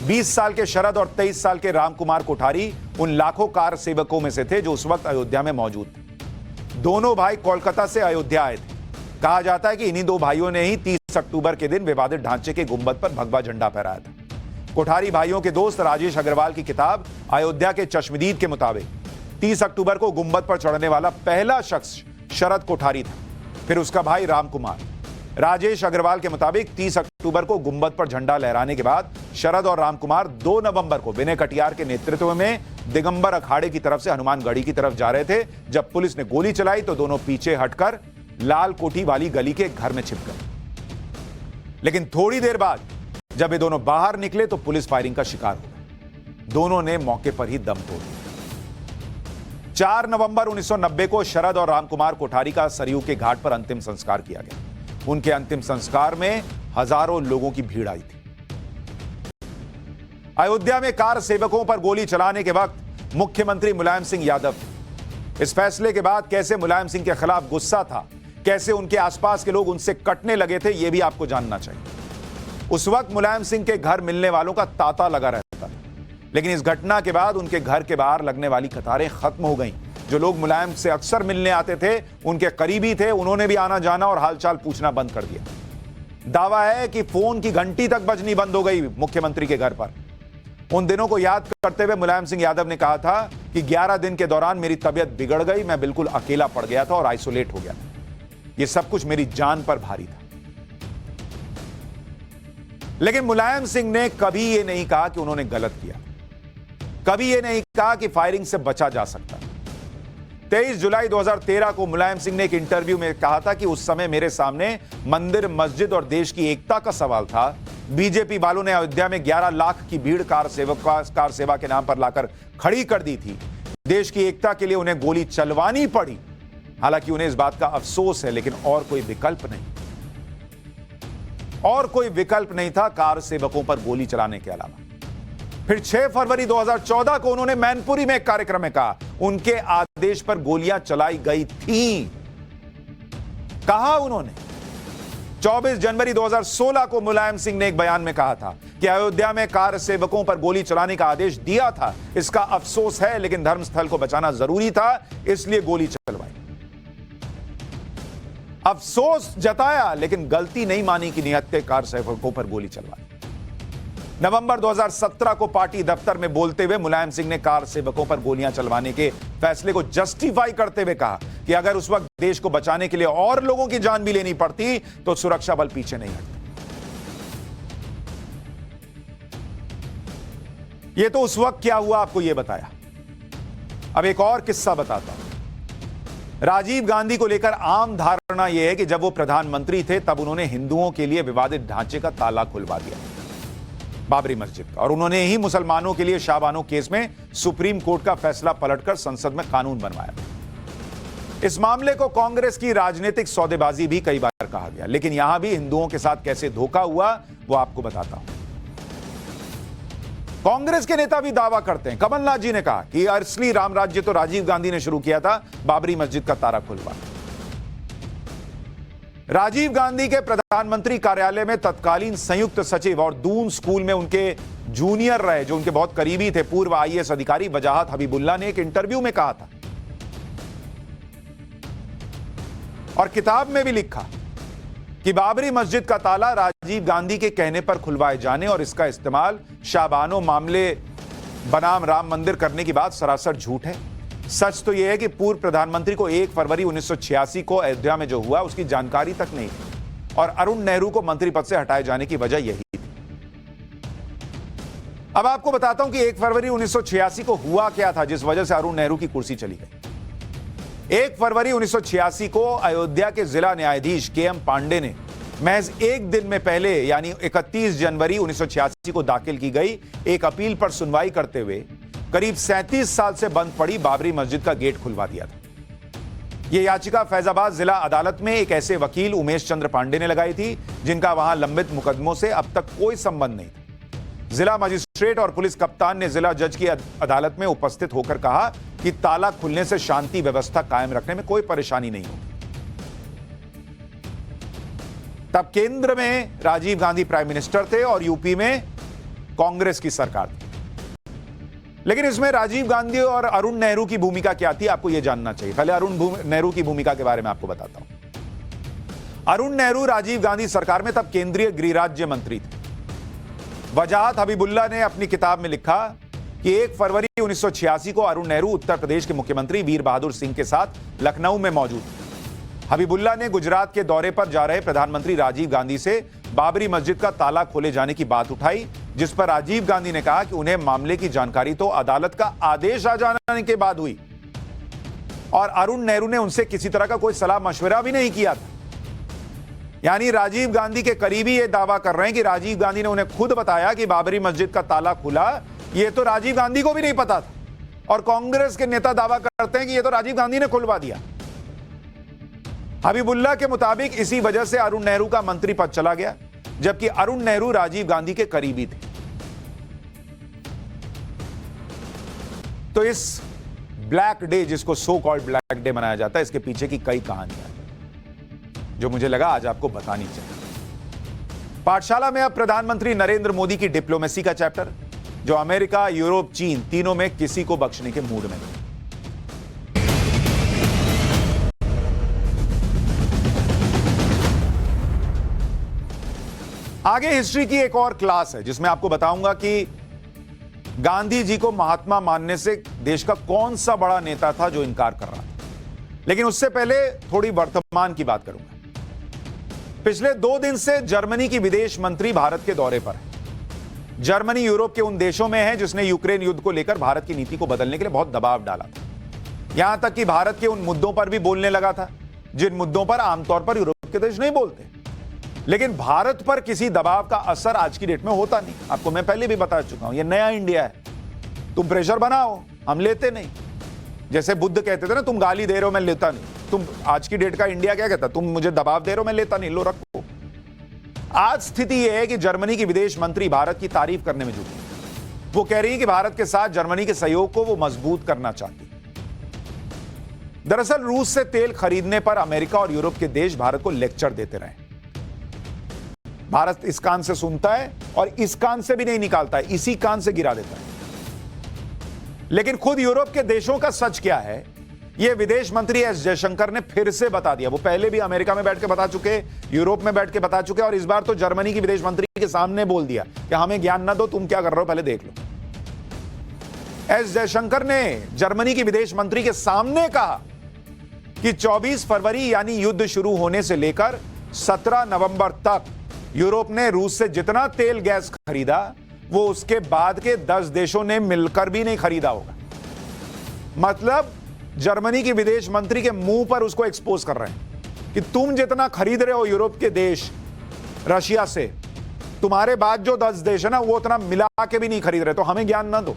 20 साल के शरद और 23 साल के राम कुमार कोठारी उन लाखों कार सेवकों में से थे जो उस वक्त अयोध्या में मौजूद थे। दोनों भाई कोलकाता से अयोध्या आए थे। कहा जाता है कि इन्हीं दो भाइयों ने ही 30 अक्टूबर के दिन विवादित ढांचे के गुंबद पर भगवा झंडा फहराया था। कोठारी भाइयों के दोस्त राजेश अग्रवाल की किताब अयोध्या के चश्मदीद के मुताबिक 30 अक्टूबर को गुंबद पर चढ़ने वाला पहला शख्स शरद कोठारी था, फिर उसका भाई राम कुमार। राजेश अग्रवाल के मुताबिक 30 अक्टूबर को गुंबद पर झंडा लहराने के बाद शरद और राम कुमार 2 नवंबर को विनय कटियार के नेतृत्व में दिगंबर अखाड़े की तरफ से हनुमानगढ़ी की तरफ जा रहे थे। जब पुलिस ने गोली चलाई तो दोनों पीछे हटकर लाल कोठी वाली गली के घर में छिप गए। लेकिन थोड़ी देर बाद जब ये दोनों बाहर निकले तो पुलिस फायरिंग का शिकार हो गए। दोनों ने मौके पर ही दम तोड़ दिया। 4 नवंबर 1990 को शरद और रामकुमार कोठारी का सरयू के घाट पर अंतिम संस्कार किया गया। उनके अंतिम संस्कार में हजारों लोगों की भीड़ आई थी। अयोध्या में कार सेवकों पर गोली चलाने के वक्त मुख्यमंत्री मुलायम सिंह यादव थे। इस फैसले के बाद कैसे मुलायम सिंह के खिलाफ गुस्सा था, कैसे उनके आसपास के लोग उनसे कटने लगे थे, यह भी आपको जानना चाहिए। उस वक्त मुलायम सिंह के घर मिलने वालों का तांता लगा रहता था, लेकिन इस घटना के बाद उनके घर के बाहर लगने वाली कतारें खत्म हो गईं। जो लोग मुलायम से अक्सर मिलने आते थे, उनके करीबी थे, उन्होंने भी आना जाना और हालचाल पूछना बंद कर दिया। दावा है कि फोन की घंटी तक बजनी बंद हो गई मुख्यमंत्री के घर पर। उन दिनों को याद करते हुए मुलायम सिंह यादव ने कहा था कि 11 दिन के दौरान मेरी तबीयत बिगड़ गई, मैं बिल्कुल अकेला पड़ गया था और आइसोलेट हो गया था। यह सब कुछ मेरी जान पर भारी था। लेकिन मुलायम सिंह ने कभी यह नहीं कहा कि उन्होंने गलत किया, कभी यह नहीं कहा कि फायरिंग से बचा जा सकता। 23 जुलाई 2013 को मुलायम सिंह ने एक इंटरव्यू में कहा था कि उस समय मेरे सामने मंदिर, मस्जिद और देश की एकता का सवाल था। बीजेपी वालों ने अयोध्या में 11 लाख की भीड़ कार सेवा के नाम पर लाकर खड़ी कर दी थी। देश की एकता के लिए उन्हें गोली चलवानी पड़ी। हालांकि उन्हें इस बात का अफसोस है, लेकिन और कोई विकल्प नहीं था कार सेवकों पर गोली चलाने के अलावा। फिर 6 फरवरी 2014 को उन्होंने मैनपुरी में एक कार्यक्रम में कहा उनके आदेश पर गोलियां चलाई गई थी। कहा उन्होंने 24 जनवरी 2016 को मुलायम सिंह ने एक बयान में कहा था कि अयोध्या में कार सेवकों पर गोली चलाने का आदेश दिया था। इसका अफसोस है, लेकिन धर्मस्थल को बचाना जरूरी था, इसलिए गोली चलवाई। अफसोस जताया, लेकिन गलती नहीं मानी कि निहत्थे कार सेवकों पर गोली चलवाई। नवंबर 2017 को पार्टी दफ्तर में बोलते हुए मुलायम सिंह ने कार सेवकों पर गोलियां चलवाने के फैसले को जस्टिफाई करते हुए कहा कि अगर उस वक्त देश को बचाने के लिए और लोगों की जान भी लेनी पड़ती तो सुरक्षा बल पीछे नहीं हटते। यह तो उस वक्त क्या हुआ आपको यह बताया। अब एक और किस्सा बताता हूं। राजीव गांधी को लेकर आम धारणा यह है कि जब वो प्रधानमंत्री थे तब उन्होंने हिंदुओं के लिए विवादित ढांचे का ताला खुलवा दिया, बाबरी मस्जिद का, और उन्होंने ही मुसलमानों के लिए शाहबानो केस में सुप्रीम कोर्ट का फैसला पलटकर संसद में कानून बनवाया। इस मामले को कांग्रेस की राजनीतिक सौदेबाजी भी कई बार कहा गया, लेकिन यहां भी हिंदुओं के साथ कैसे धोखा हुआ वो आपको बताता हूं। कांग्रेस के नेता भी दावा करते हैं, कमलनाथ जी ने कहा कि असली राम राज्य तो राजीव गांधी ने शुरू किया था, बाबरी मस्जिद का ताला खुलवा। राजीव गांधी के प्रधानमंत्री कार्यालय में तत्कालीन संयुक्त सचिव और दून स्कूल में उनके जूनियर रहे, जो उनके बहुत करीबी थे, पूर्व आईएएस अधिकारी वजाहत हबीबुल्लाह ने एक इंटरव्यू में कहा था और किताब में भी लिखा कि बाबरी मस्जिद का ताला राजीव गांधी के कहने पर खुलवाए जाने और इसका इस्तेमाल शाहबानो मामले बनाम राम मंदिर करने की बात सरासर झूठ है। सच तो यह है कि पूर्व प्रधानमंत्री को 1 फरवरी 1986 को अयोध्या में जो हुआ उसकी जानकारी तक नहीं थी और अरुण नेहरू को मंत्री पद से हटाए जाने की वजह यही थी। अब आपको बताता हूं कि 1 फरवरी 1986 को हुआ क्या था जिस वजह से अरुण नेहरू की कुर्सी चली गई। 1 फरवरी 1986 को अयोध्या के जिला न्यायाधीश के.एम. पांडे ने महज एक दिन में पहले यानी 31 जनवरी 1986 को दाखिल की गई एक अपील पर सुनवाई करते हुए करीब 37 साल से बंद पड़ी बाबरी मस्जिद का गेट खुलवा दिया था। यह याचिका फैजाबाद जिला अदालत में एक ऐसे वकील उमेश चंद्र पांडे ने लगाई थी जिनका वहां लंबित मुकदमों से अब तक कोई संबंध नहीं था। जिला मजिस्ट्रेट और पुलिस कप्तान ने जिला जज की अदालत में उपस्थित होकर कहा कि ताला खुलने से शांति व्यवस्था कायम रखने में कोई परेशानी नहीं होगी। तब केंद्र में राजीव गांधी प्राइम मिनिस्टर थे और यूपी में कांग्रेस की सरकार थी। लेकिन इसमें राजीव गांधी और अरुण नेहरू की भूमिका क्या थी आपको यह जानना चाहिए। पहले अरुण नेहरू की भूमिका के बारे में आपको बताता हूं। अरुण नेहरू राजीव गांधी सरकार में तब केंद्रीय गृह राज्य मंत्री थे। वजाहत हबीबुल्लाह ने अपनी किताब में लिखा कि 1 फरवरी 1986 को अरुण नेहरू उत्तर प्रदेश के मुख्यमंत्री वीर बहादुर सिंह के साथ लखनऊ में मौजूद थे। हबीबुल्लाह ने गुजरात के दौरे पर जा रहे प्रधानमंत्री राजीव गांधी से बाबरी मस्जिद का ताला खोले जाने की बात उठाई, जिस पर राजीव गांधी ने कहा कि उन्हें मामले की जानकारी तो अदालत का आदेश आ जाने के बाद हुई और अरुण नेहरू ने उनसे किसी तरह का कोई सलाह मशवरा भी नहीं किया था। यानी राजीव गांधी के करीबी यह दावा कर रहे हैं कि राजीव गांधी ने उन्हें खुद बताया कि बाबरी मस्जिद का ताला खुला। यह तो राजीव गांधी को भी नहीं पता था और कांग्रेस के नेता दावा करते हैं कि यह तो राजीव गांधी ने खुलवा दिया। हबीबुल्लाह के मुताबिक इसी वजह से अरुण नेहरू का मंत्री पद चला गया, जबकि अरुण नेहरू राजीव गांधी के करीबी थे। तो इस ब्लैक डे, जिसको सो कॉल्ड ब्लैक डे मनाया जाता है, इसके पीछे की कई कहानियां जो मुझे लगा आज आपको बतानी चाहिए। पाठशाला में अब प्रधानमंत्री नरेंद्र मोदी की डिप्लोमेसी का चैप्टर, जो अमेरिका, यूरोप, चीन तीनों में किसी को बख्शने के मूड में थे। आगे हिस्ट्री की एक और क्लास है जिसमें आपको बताऊंगा कि गांधी जी को महात्मा मानने से देश का कौन सा बड़ा नेता था जो इनकार कर रहा था। लेकिन उससे पहले थोड़ी वर्तमान की बात करूंगा। पिछले 2 दिन से जर्मनी की विदेश मंत्री भारत के दौरे पर है। जर्मनी यूरोप के उन देशों में है जिसने यूक्रेन युद्ध को लेकर भारत की नीति को बदलने के लिए बहुत दबाव डाला था। यहां तक कि भारत के उन मुद्दों पर भी बोलने लगा था जिन मुद्दों पर आमतौर पर यूरोप के देश नहीं बोलते। लेकिन भारत पर किसी दबाव का असर आज की डेट में होता नहीं। आपको मैं पहले भी बता चुका हूं, यह नया इंडिया है। तुम प्रेशर बनाओ, हम लेते नहीं। जैसे बुद्ध कहते थे ना, तुम गाली दे रहे हो, मैं लेता नहीं। तुम आज की डेट का इंडिया क्या कहता, तुम मुझे दबाव दे रहे हो, मैं लेता नहीं, लो रखो। आज स्थिति यह है कि जर्मनी की विदेश मंत्री भारत की तारीफ करने में जुटी। वो कह रही है कि भारत के साथ जर्मनी के सहयोग को वो मजबूत करना चाहती। दरअसल रूस से तेल खरीदने पर अमेरिका और यूरोप के देश भारत को लेक्चर देते रहे। भारत इस कान से सुनता है और इस कान से भी नहीं निकालता है, इसी कान से गिरा देता है। लेकिन खुद यूरोप के देशों का सच क्या है, यह विदेश मंत्री एस जयशंकर ने फिर से बता दिया। वो पहले भी अमेरिका में बैठ के बता चुके, यूरोप में बैठ के बता चुके, और इस बार तो जर्मनी की विदेश मंत्री के सामने बोल दिया कि हमें ज्ञान ना दो, तुम क्या कर रहे हो पहले देख लो। एस जयशंकर ने जर्मनी की विदेश मंत्री के सामने कहा कि 24 फरवरी यानी युद्ध शुरू होने से लेकर 17 नवंबर तक यूरोप ने रूस से जितना तेल गैस खरीदा वो उसके बाद के 10 देशों ने मिलकर भी नहीं खरीदा होगा। मतलब जर्मनी की विदेश मंत्री के मुंह पर उसको एक्सपोज कर रहे हैं कि तुम जितना खरीद रहे हो यूरोप के देश रशिया से, तुम्हारे बाद जो 10 देश है ना वो उतना मिला के भी नहीं खरीद रहे, तो हमें ज्ञान ना दो।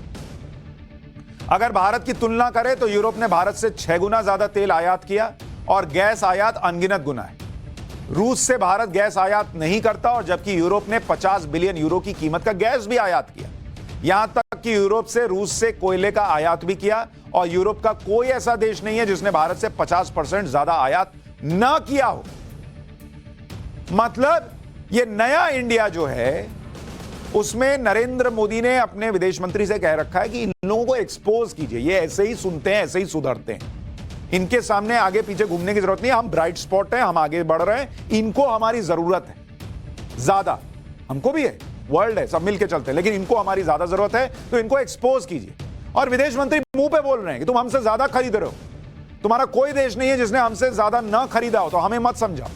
अगर भारत की तुलना करें तो यूरोप ने भारत से 6 गुना ज्यादा तेल आयात किया और गैस आयात अनगिनत गुना है। रूस से भारत गैस आयात नहीं करता, और जबकि यूरोप ने 50 बिलियन यूरो की कीमत का गैस भी आयात किया। यहां तक कि यूरोप से रूस से कोयले का आयात भी किया, और यूरोप का कोई ऐसा देश नहीं है जिसने भारत से 50% ज्यादा आयात ना किया हो। मतलब यह नया इंडिया जो है उसमें नरेंद्र मोदी ने अपने विदेश मंत्री से कह रखा है कि इन लोगों को एक्सपोज कीजिए, ये ऐसे ही सुनते हैं, ऐसे ही सुधरते हैं, इनके सामने आगे पीछे घूमने की जरूरत नहीं है, हम ब्राइट स्पॉट हैं, हम आगे बढ़ रहे हैं, इनको हमारी जरूरत है ज्यादा, हमको भी है, वर्ल्ड है, सब मिलके चलते हैं, लेकिन इनको हमारी ज्यादा जरूरत है, तो इनको एक्सपोज कीजिए। और विदेश मंत्री मुंह पे बोल रहे हैं कि तुम हमसे ज्यादा खरीद रहे हो, तुम्हारा कोई देश नहीं है जिसने हमसे ज्यादा ना खरीदा हो, तो हमें मत समझाओ।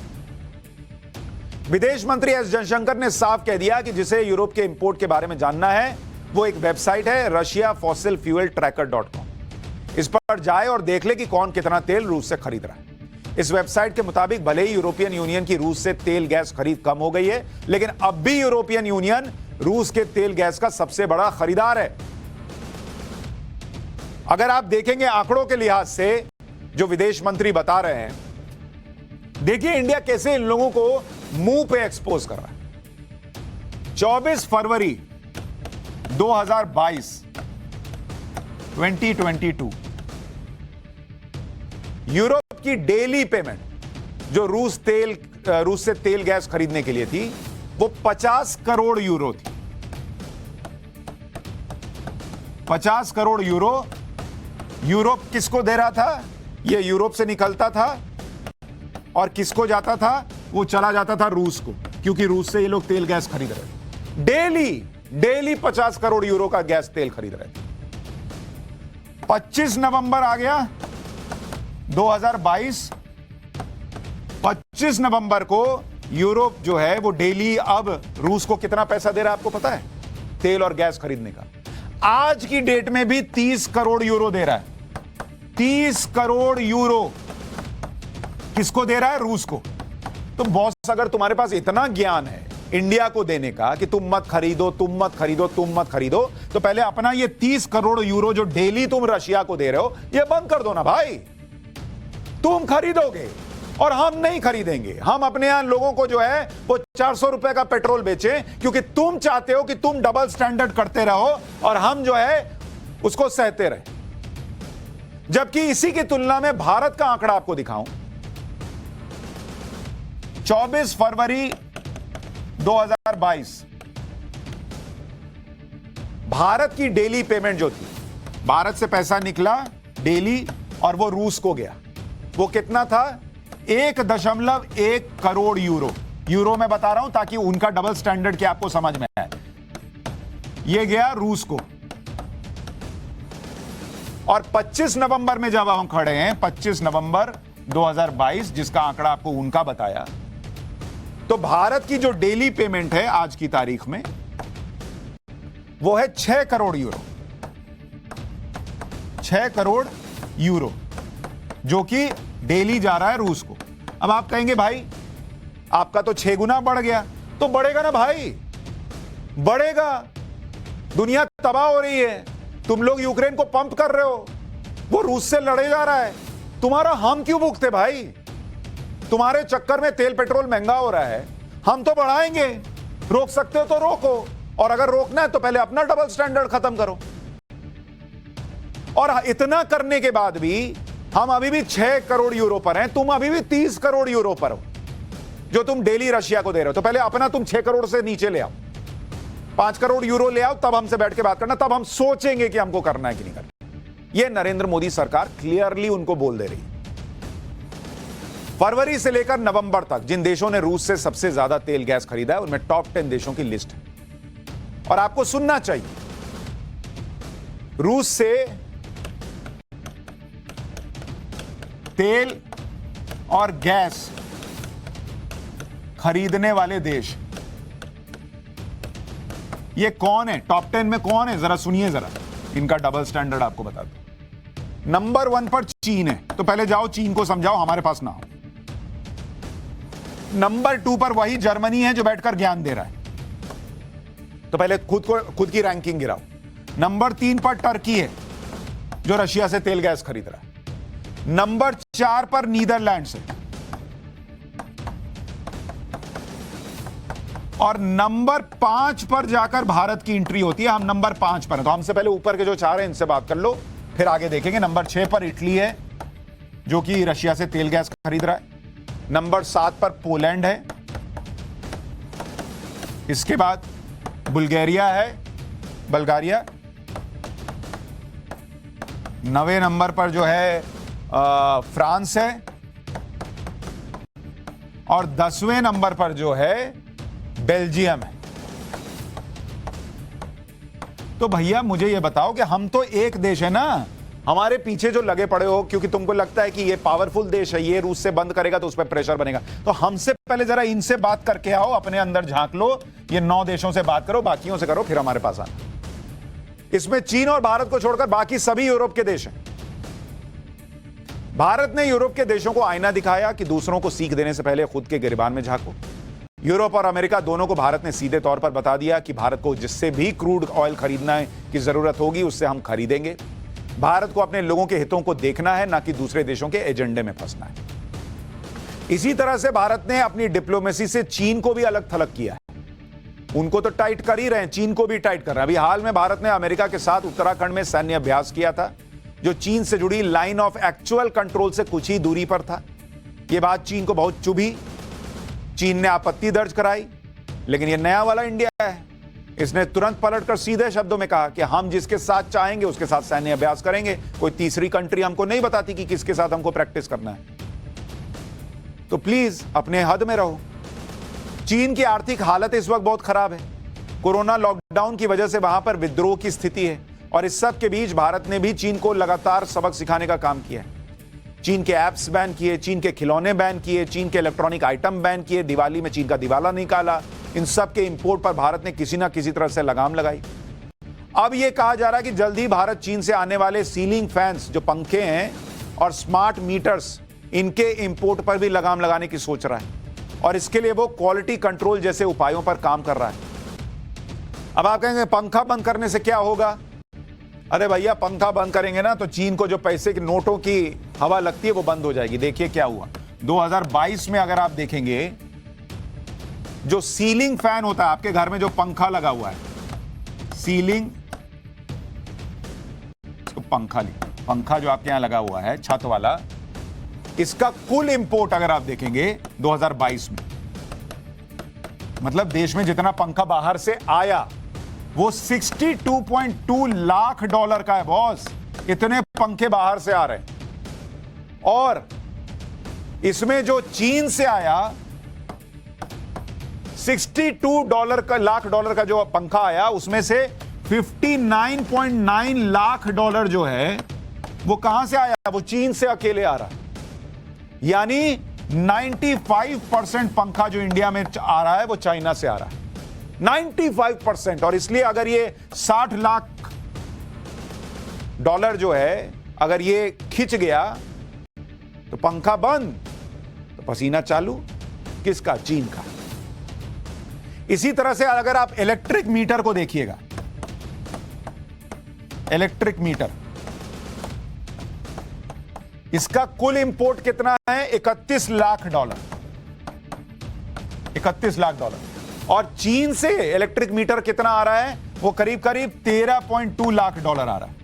विदेश मंत्री एस जयशंकर ने साफ कह दिया कि जिसे यूरोप के इंपोर्ट के बारे में जानना है वो एक वेबसाइट है रशिया फॉसिल फ्यूल ट्रैकर.com। इस पर जाए और देख ले कि कौन कितना तेल रूस से खरीद रहा है। इस वेबसाइट के मुताबिक भले ही यूरोपियन यूनियन की रूस से तेल गैस खरीद कम हो गई है, लेकिन अब भी यूरोपियन यूनियन रूस के तेल गैस का सबसे बड़ा खरीदार है। अगर आप देखेंगे आंकड़ों के लिहाज से जो विदेश मंत्री बता रहे हैं, देखिए इंडिया कैसे इन लोगों को मुंह पे एक्सपोज कर रहा है। 24 फरवरी 2022 2022 यूरोप की डेली पेमेंट जो रूस से तेल गैस खरीदने के लिए थी वो 50 करोड़ यूरो थी। 50 करोड़ यूरो यूरोप किसको दे रहा था? ये यूरोप से निकलता था और किसको जाता था? वो चला जाता था रूस को, क्योंकि रूस से ये लोग तेल गैस खरीद रहे थे। डेली 50 करोड़ यूरो का गैस तेल खरीद रहे थे। 25 नवंबर आ गया 2022। 25 नवंबर को यूरोप जो है वो डेली अब रूस को कितना पैसा दे रहा है आपको पता है? तेल और गैस खरीदने का आज की डेट में भी 30 करोड़ यूरो दे रहा है। 30 करोड़ यूरो किसको दे रहा है? रूस को। तो बॉस, अगर तुम्हारे पास इतना ज्ञान है इंडिया को देने का कि तुम मत खरीदो, तुम मत खरीदो, तुम मत खरीदो, तो पहले अपना ये 30 करोड़ यूरो जो डेली तुम रशिया को दे रहे हो ये बंद कर दो ना भाई। तुम खरीदोगे और हम नहीं खरीदेंगे। हम अपने यहां लोगों को जो है वो 400 रुपए का पेट्रोल बेचें, क्योंकि तुम चाहते हो कि तुम डबल स्टैंडर्ड करते रहो और हम जो है उसको सहते रहे। जबकि इसी की तुलना में भारत का आंकड़ा आपको दिखाऊं, 24 फरवरी 2022 भारत की डेली पेमेंट जो थी, भारत से पैसा निकला डेली और वो रूस को गया, वो कितना था? 1.1 करोड़ यूरो। यूरो में बता रहा हूं ताकि उनका डबल स्टैंडर्ड क्या आपको समझ में आए। ये गया रूस को। और 25 नवंबर में जब हम खड़े हैं, 25 नवंबर 2022, जिसका आंकड़ा आपको उनका बताया, तो भारत की जो डेली पेमेंट है आज की तारीख में वो है 6 करोड़ यूरो। 6 करोड़ यूरो जो कि डेली जा रहा है रूस को। अब आप कहेंगे भाई आपका तो 6 गुना बढ़ गया, तो बढ़ेगा ना भाई, बढ़ेगा। दुनिया तबाह हो रही है, तुम लोग यूक्रेन को पंप कर रहे हो, वो रूस से लड़े जा रहा है, तुम्हारा हम क्यों भुगते भाई? तुम्हारे चक्कर में तेल पेट्रोल महंगा हो रहा है, हम तो बढ़ाएंगे। रोक सकते हो तो रोको, और अगर रोकना है तो पहले अपना डबल स्टैंडर्ड खत्म करो। और इतना करने के बाद भी हम अभी भी 6 करोड़ यूरो पर हैं, तुम अभी भी 30 करोड़ यूरो पर हो। जो तुम डेली रशिया को दे रहे हो। तो पहले अपना तुम 6 करोड़ से नीचे ले आओ, 5 करोड़ यूरो ले आओ, तब हमसे बैठ के बात करना, तब हम सोचेंगे कि हमको करना है कि नहीं करना। यह नरेंद्र मोदी सरकार क्लियरली उनको बोल दे रही है। फरवरी से लेकर नवंबर तक जिन देशों ने रूस से सबसे ज्यादा तेल गैस खरीदा है उनमें टॉप 10 देशों की लिस्ट है, और आपको सुनना चाहिए। रूस से तेल और गैस खरीदने वाले देश ये कौन है? टॉप 10 में कौन है? जरा सुनिए, जरा इनका डबल स्टैंडर्ड आपको बता दो। नंबर 1 पर चीन है, तो पहले जाओ चीन को समझाओ, हमारे पास ना हो। नंबर 2 पर वही जर्मनी है जो बैठकर ज्ञान दे रहा है, तो पहले खुद की रैंकिंग गिराओ। नंबर 3 पर टर्की है जो रशिया से तेल गैस खरीद रहा है। नंबर 4 पर नीदरलैंड्स है, और नंबर 5 पर जाकर भारत की एंट्री होती है। हम नंबर 5 पर हैं, तो हमसे पहले ऊपर के जो 4 हैं इनसे बात कर लो, फिर आगे देखेंगे। नंबर 6 पर इटली है जो कि रशिया से तेल गैस खरीद रहा है। नंबर 7 पर पोलैंड है, इसके बाद बुल्गारिया है, बल्गारिया। 9वें नंबर पर जो है फ्रांस है, और 10वें नंबर पर जो है बेल्जियम है। तो भैया मुझे ये बताओ कि हम तो एक देश है ना, हमारे पीछे जो लगे पड़े हो क्योंकि तुमको लगता है कि ये पावरफुल देश है, ये रूस से बंद करेगा तो उस पर प्रेशर बनेगा। तो हमसे पहले जरा इनसे बात करके आओ, अपने अंदर झांक लो, ये 9 देशों से बात करो, बाकियों से करो, फिर हमारे पास आना। इसमें चीन और भारत को छोड़कर बाकी सभी यूरोप के देश हैं। भारत ने यूरोप के देशों को आईना दिखाया कि दूसरों को सीख देने से पहले खुद के गिरबान में झांको। यूरोप और अमेरिका दोनों को भारत ने सीधे तौर पर बता दिया कि भारत को जिससे भी क्रूड ऑयल खरीदना की जरूरत होगी उससे हम खरीदेंगे। भारत को अपने लोगों के हितों को देखना है, ना कि दूसरे देशों के एजेंडे में फंसना है। इसी तरह से भारत ने अपनी डिप्लोमेसी से चीन को भी अलग थलग किया है। उनको तो टाइट कर ही रहे हैं, चीन को भी टाइट कर रहे हैं। अभी हाल में भारत ने अमेरिका के साथ उत्तराखंड में सैन्य अभ्यास किया था, जो चीन से जुड़ी लाइन ऑफ एक्चुअल कंट्रोल से कुछ ही दूरी पर था। यह बात चीन को बहुत चुभी, चीन ने आपत्ति दर्ज कराई, लेकिन यह नया वाला इंडिया है, इसने तुरंत पलटकर सीधे शब्दों में कहा कि हम जिसके साथ चाहेंगे उसके साथ सैन्य अभ्यास करेंगे। कोई तीसरी कंट्री हमको नहीं बताती कि किसके साथ हमको प्रैक्टिस करना है। तो प्लीज अपने हद में रहो। चीन की आर्थिक हालत इस वक्त बहुत खराब है, कोरोना लॉकडाउन की वजह से वहां पर विद्रोह की स्थिति है, और इस सब के बीच भारत ने भी चीन को लगातार सबक सिखाने का काम किया है। चीन के ऐप्स बैन किए, चीन के खिलौने बैन किए, चीन के इलेक्ट्रॉनिक आइटम बैन किए, दिवाली में चीन का दिवाला निकाला। इन सब के इंपोर्ट पर भारत ने किसी ना किसी तरह से लगाम लगाई। अब यह कहा जा रहा है कि जल्द ही भारत चीन से आने वाले सीलिंग फैंस, जो पंखे हैं, और स्मार्ट मीटर्स, इनके इंपोर्ट पर भी लगाम लगाने की सोच रहा है, और इसके लिए वो क्वालिटी कंट्रोल जैसे उपायों पर काम कर रहा है। अब आप कहेंगे पंखा बंद करने से क्या होगा? अरे भैया, पंखा बंद करेंगे ना तो चीन को जो पैसे के नोटों की हवा लगती है वो बंद हो जाएगी। देखिए क्या हुआ 2022 में, अगर आप देखेंगे, जो सीलिंग फैन होता है आपके घर में, जो पंखा लगा हुआ है, सीलिंग पंखा जो आपके यहां लगा हुआ है, छत वाला, इसका कुल इंपोर्ट अगर आप देखेंगे 2022 में, मतलब देश में जितना पंखा बाहर से आया वो $62.2 लाख का है बॉस। इतने पंखे बाहर से आ रहे हैं। और इसमें जो चीन से आया $62 का लाख का जो पंखा आया, उसमें से $59.9 लाख जो है वो कहां से आया? वो चीन से अकेले आ रहा है। यानी 95% पंखा जो इंडिया में आ रहा है वो चाइना से आ रहा है, 95%। और इसलिए अगर ये $60 लाख जो है, अगर ये खिंच गया तो पंखा बंद, तो पसीना चालू। किसका? चीन का। इसी तरह से अगर आप इलेक्ट्रिक मीटर को देखिएगा, इलेक्ट्रिक मीटर, इसका कुल इंपोर्ट कितना है? $31 लाख, $31 लाख। और चीन से इलेक्ट्रिक मीटर कितना आ रहा है? वो करीब करीब $13.2 लाख आ रहा है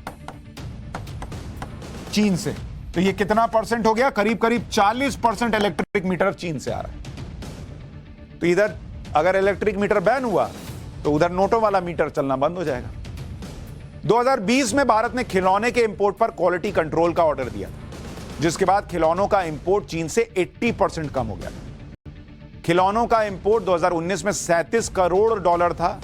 चीन से। तो ये कितना परसेंट हो गया? करीब करीब 40% इलेक्ट्रिक मीटर चीन से आ रहा है। तो इधर अगर इलेक्ट्रिक मीटर बैन हुआ तो उधर नोटों वाला मीटर चलना बंद हो जाएगा। 2020 में भारत ने खिलौने के इंपोर्ट पर क्वालिटी कंट्रोल का ऑर्डर दिया, जिसके बाद खिलौनों का इंपोर्ट चीन से 80% कम हो गया। खिलौनों का इंपोर्ट 2019 में $37 करोड़ था,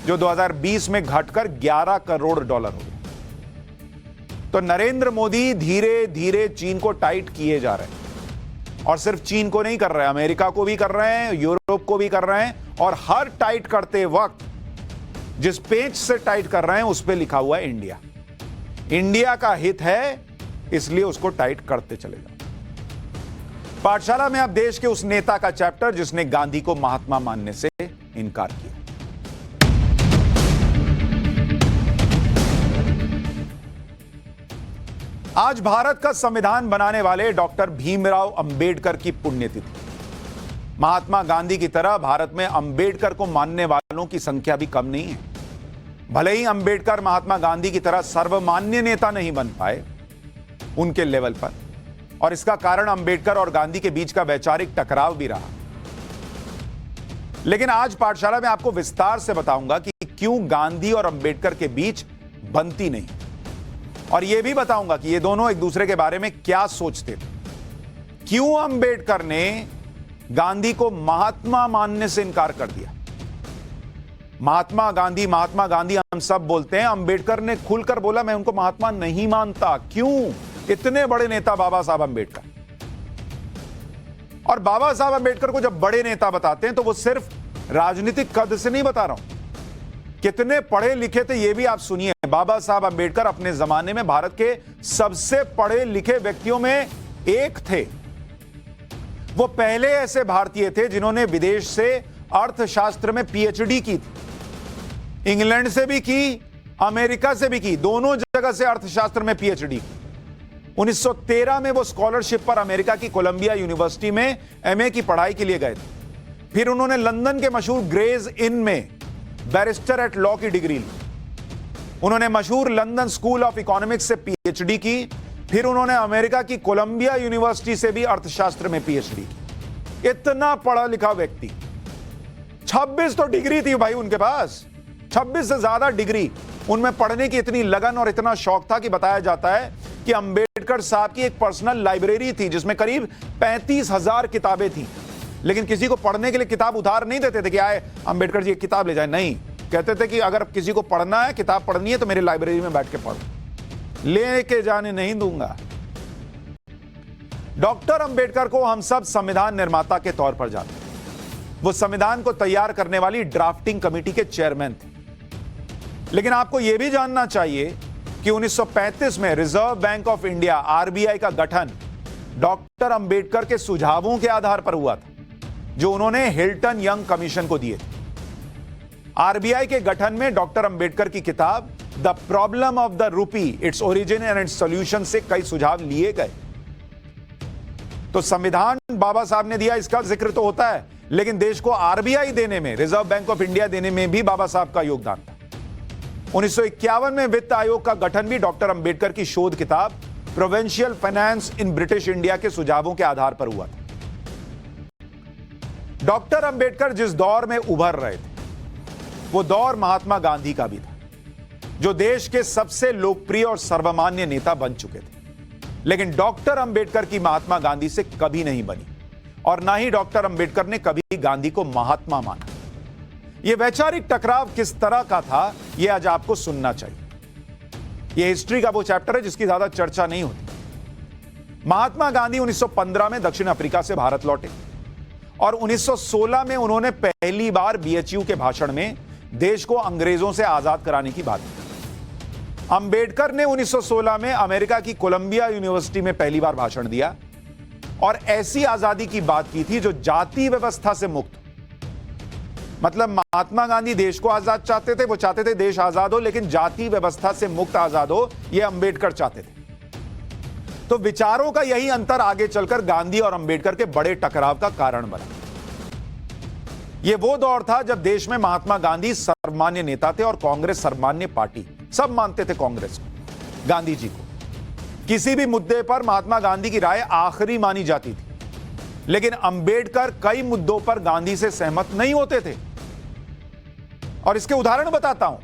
जो 2020 में घटकर $11 करोड़ हो गया। तो नरेंद्र मोदी धीरे धीरे चीन को टाइट किए जा रहे हैं, और सिर्फ चीन को नहीं कर रहे हैं, अमेरिका को भी कर रहे हैं, यूरोप को भी कर रहे हैं, और हर टाइट करते वक्त जिस पेंच से टाइट कर रहे हैं उस पर लिखा हुआ है इंडिया। इंडिया का हित है, इसलिए उसको टाइट करते चले जाओ। पाठशाला में अब देश के उस नेता का चैप्टर जिसने गांधी को महात्मा मानने से इनकार किया। आज भारत का संविधान बनाने वाले डॉक्टर भीमराव अंबेडकर की पुण्यतिथि। महात्मा गांधी की तरह भारत में अंबेडकर को मानने वालों की संख्या भी कम नहीं है। भले ही अंबेडकर महात्मा गांधी की तरह सर्वमान्य नेता नहीं बन पाए उनके लेवल पर, और इसका कारण अंबेडकर और गांधी के बीच का वैचारिक टकराव भी रहा। लेकिन आज पाठशाला में आपको विस्तार से बताऊंगा कि क्यों गांधी और अंबेडकर के बीच बनती नहीं, और यह भी बताऊंगा कि ये दोनों एक दूसरे के बारे में क्या सोचते थे। क्यों अंबेडकर ने गांधी को महात्मा मानने से इनकार कर दिया। महात्मा गांधी हम सब बोलते हैं, अंबेडकर ने खुलकर बोला मैं उनको महात्मा नहीं मानता। क्यों? इतने बड़े नेता बाबा साहब अंबेडकर, और बाबा साहब अंबेडकर को जब बड़े नेता बताते हैं तो वो सिर्फ राजनीतिक कद से नहीं बता रहा हूं, कितने पढ़े लिखे थे ये भी आप सुनिए। बाबा साहब अंबेडकर अपने जमाने में भारत के सबसे पढ़े लिखे व्यक्तियों में एक थे। वो पहले ऐसे भारतीय थे जिन्होंने विदेश से अर्थशास्त्र में पीएचडी की थी। इंग्लैंड से भी की, अमेरिका से भी की, दोनों जगह से अर्थशास्त्र में पीएचडी की। 1913 में वो स्कॉलरशिप पर अमेरिका की कोलंबिया यूनिवर्सिटी में एमए की पढ़ाई के लिए गए थे। फिर उन्होंने लंदन के मशहूर ग्रेज इन में बैरिस्टर एट लॉ की डिग्री ली। उन्होंने मशहूर लंदन स्कूल ऑफ इकोनॉमिक्स से पीएचडी की। फिर उन्होंने अमेरिका की कोलंबिया यूनिवर्सिटी से भी अर्थशास्त्र में पीएचडी की। इतना पढ़ा लिखा व्यक्ति, 26 तो डिग्री थी भाई उनके पास, 26 से ज्यादा डिग्री। उनमें पढ़ने की इतनी लगन और इतना शौक था कि बताया जाता है कि अंबेडकर साहब की एक पर्सनल लाइब्रेरी थी जिसमें करीब 35,000 किताबें थी। लेकिन किसी को पढ़ने के लिए किताब उधार नहीं देते थे कि आए अंबेडकर जी एक किताब ले जाए, नहीं, कहते थे कि अगर किसी को पढ़ना है, किताब पढ़नी है तो मेरी लाइब्रेरी में बैठ के पढ़ो, लेके जाने नहीं दूंगा। डॉक्टर अंबेडकर को हम सब संविधान निर्माता के तौर पर जानते हैं। वो संविधान को तैयार करने वाली ड्राफ्टिंग कमेटी के चेयरमैन थे। लेकिन आपको यह भी जानना चाहिए कि 1935 में reserve bank of India RBI का गठन डॉक्टर अंबेडकर के सुझावों के आधार पर हुआ था, जो उन्होंने हिल्टन यंग कमीशन को दिए थे। आरबीआई के गठन में डॉक्टर अंबेडकर की किताब the problem of the rupee, its origin and it's solution से कई सुझाव लिए गए। तो संविधान बाबा साहब ने दिया, इसका जिक्र तो होता है, लेकिन देश को आरबीआई देने में, रिजर्व बैंक ऑफ इंडिया देने में भी बाबा साहब का योगदान था। 1951 में वित्त आयोग का गठन भी डॉक्टर अंबेडकर की शोध किताब provincial finance in British India के सुझावों के आधार पर हुआ था। डॉक्टर अंबेडकर जिस दौर में उभर रहे थे वो दौर महात्मा गांधी का भी था, जो देश के सबसे लोकप्रिय और सर्वमान्य नेता बन चुके थे। लेकिन डॉक्टर अंबेडकर की महात्मा गांधी से कभी नहीं बनी, और ना ही डॉक्टर अंबेडकर ने कभी गांधी को महात्मा माना। यह वैचारिक टकराव किस तरह का था, यह आज आपको सुनना चाहिए। यह हिस्ट्री का वो चैप्टर है जिसकी ज्यादा चर्चा नहीं होती। महात्मा गांधी 1915 में दक्षिण अफ्रीका से भारत लौटे, और 1916 में उन्होंने पहली बार बीएचयू के भाषण में देश को अंग्रेजों से आजाद कराने की बात की। अंबेडकर ने 1916 में अमेरिका की कोलंबिया यूनिवर्सिटी में पहली बार भाषण दिया और ऐसी आजादी की बात की थी जो जाति व्यवस्था से मुक्त। मतलब महात्मा गांधी देश को आजाद चाहते थे, वो चाहते थे देश आजाद हो, लेकिन जाति व्यवस्था से मुक्त आजाद हो, यह अंबेडकर चाहते थे। तो विचारों का यही अंतर आगे चलकर गांधी और अंबेडकर के बड़े टकराव का कारण बना। यह वो दौर था जब देश में महात्मा गांधी सर्वमान्य नेता थे और कांग्रेस सर्वमान्य पार्टी। सब मानते थे कांग्रेस को, गांधी जी को। किसी भी मुद्दे पर महात्मा गांधी की राय आखिरी मानी जाती थी। लेकिन अंबेडकर कई मुद्दों पर गांधी से सहमत नहीं होते थे। और इसके उदाहरण बताता हूं,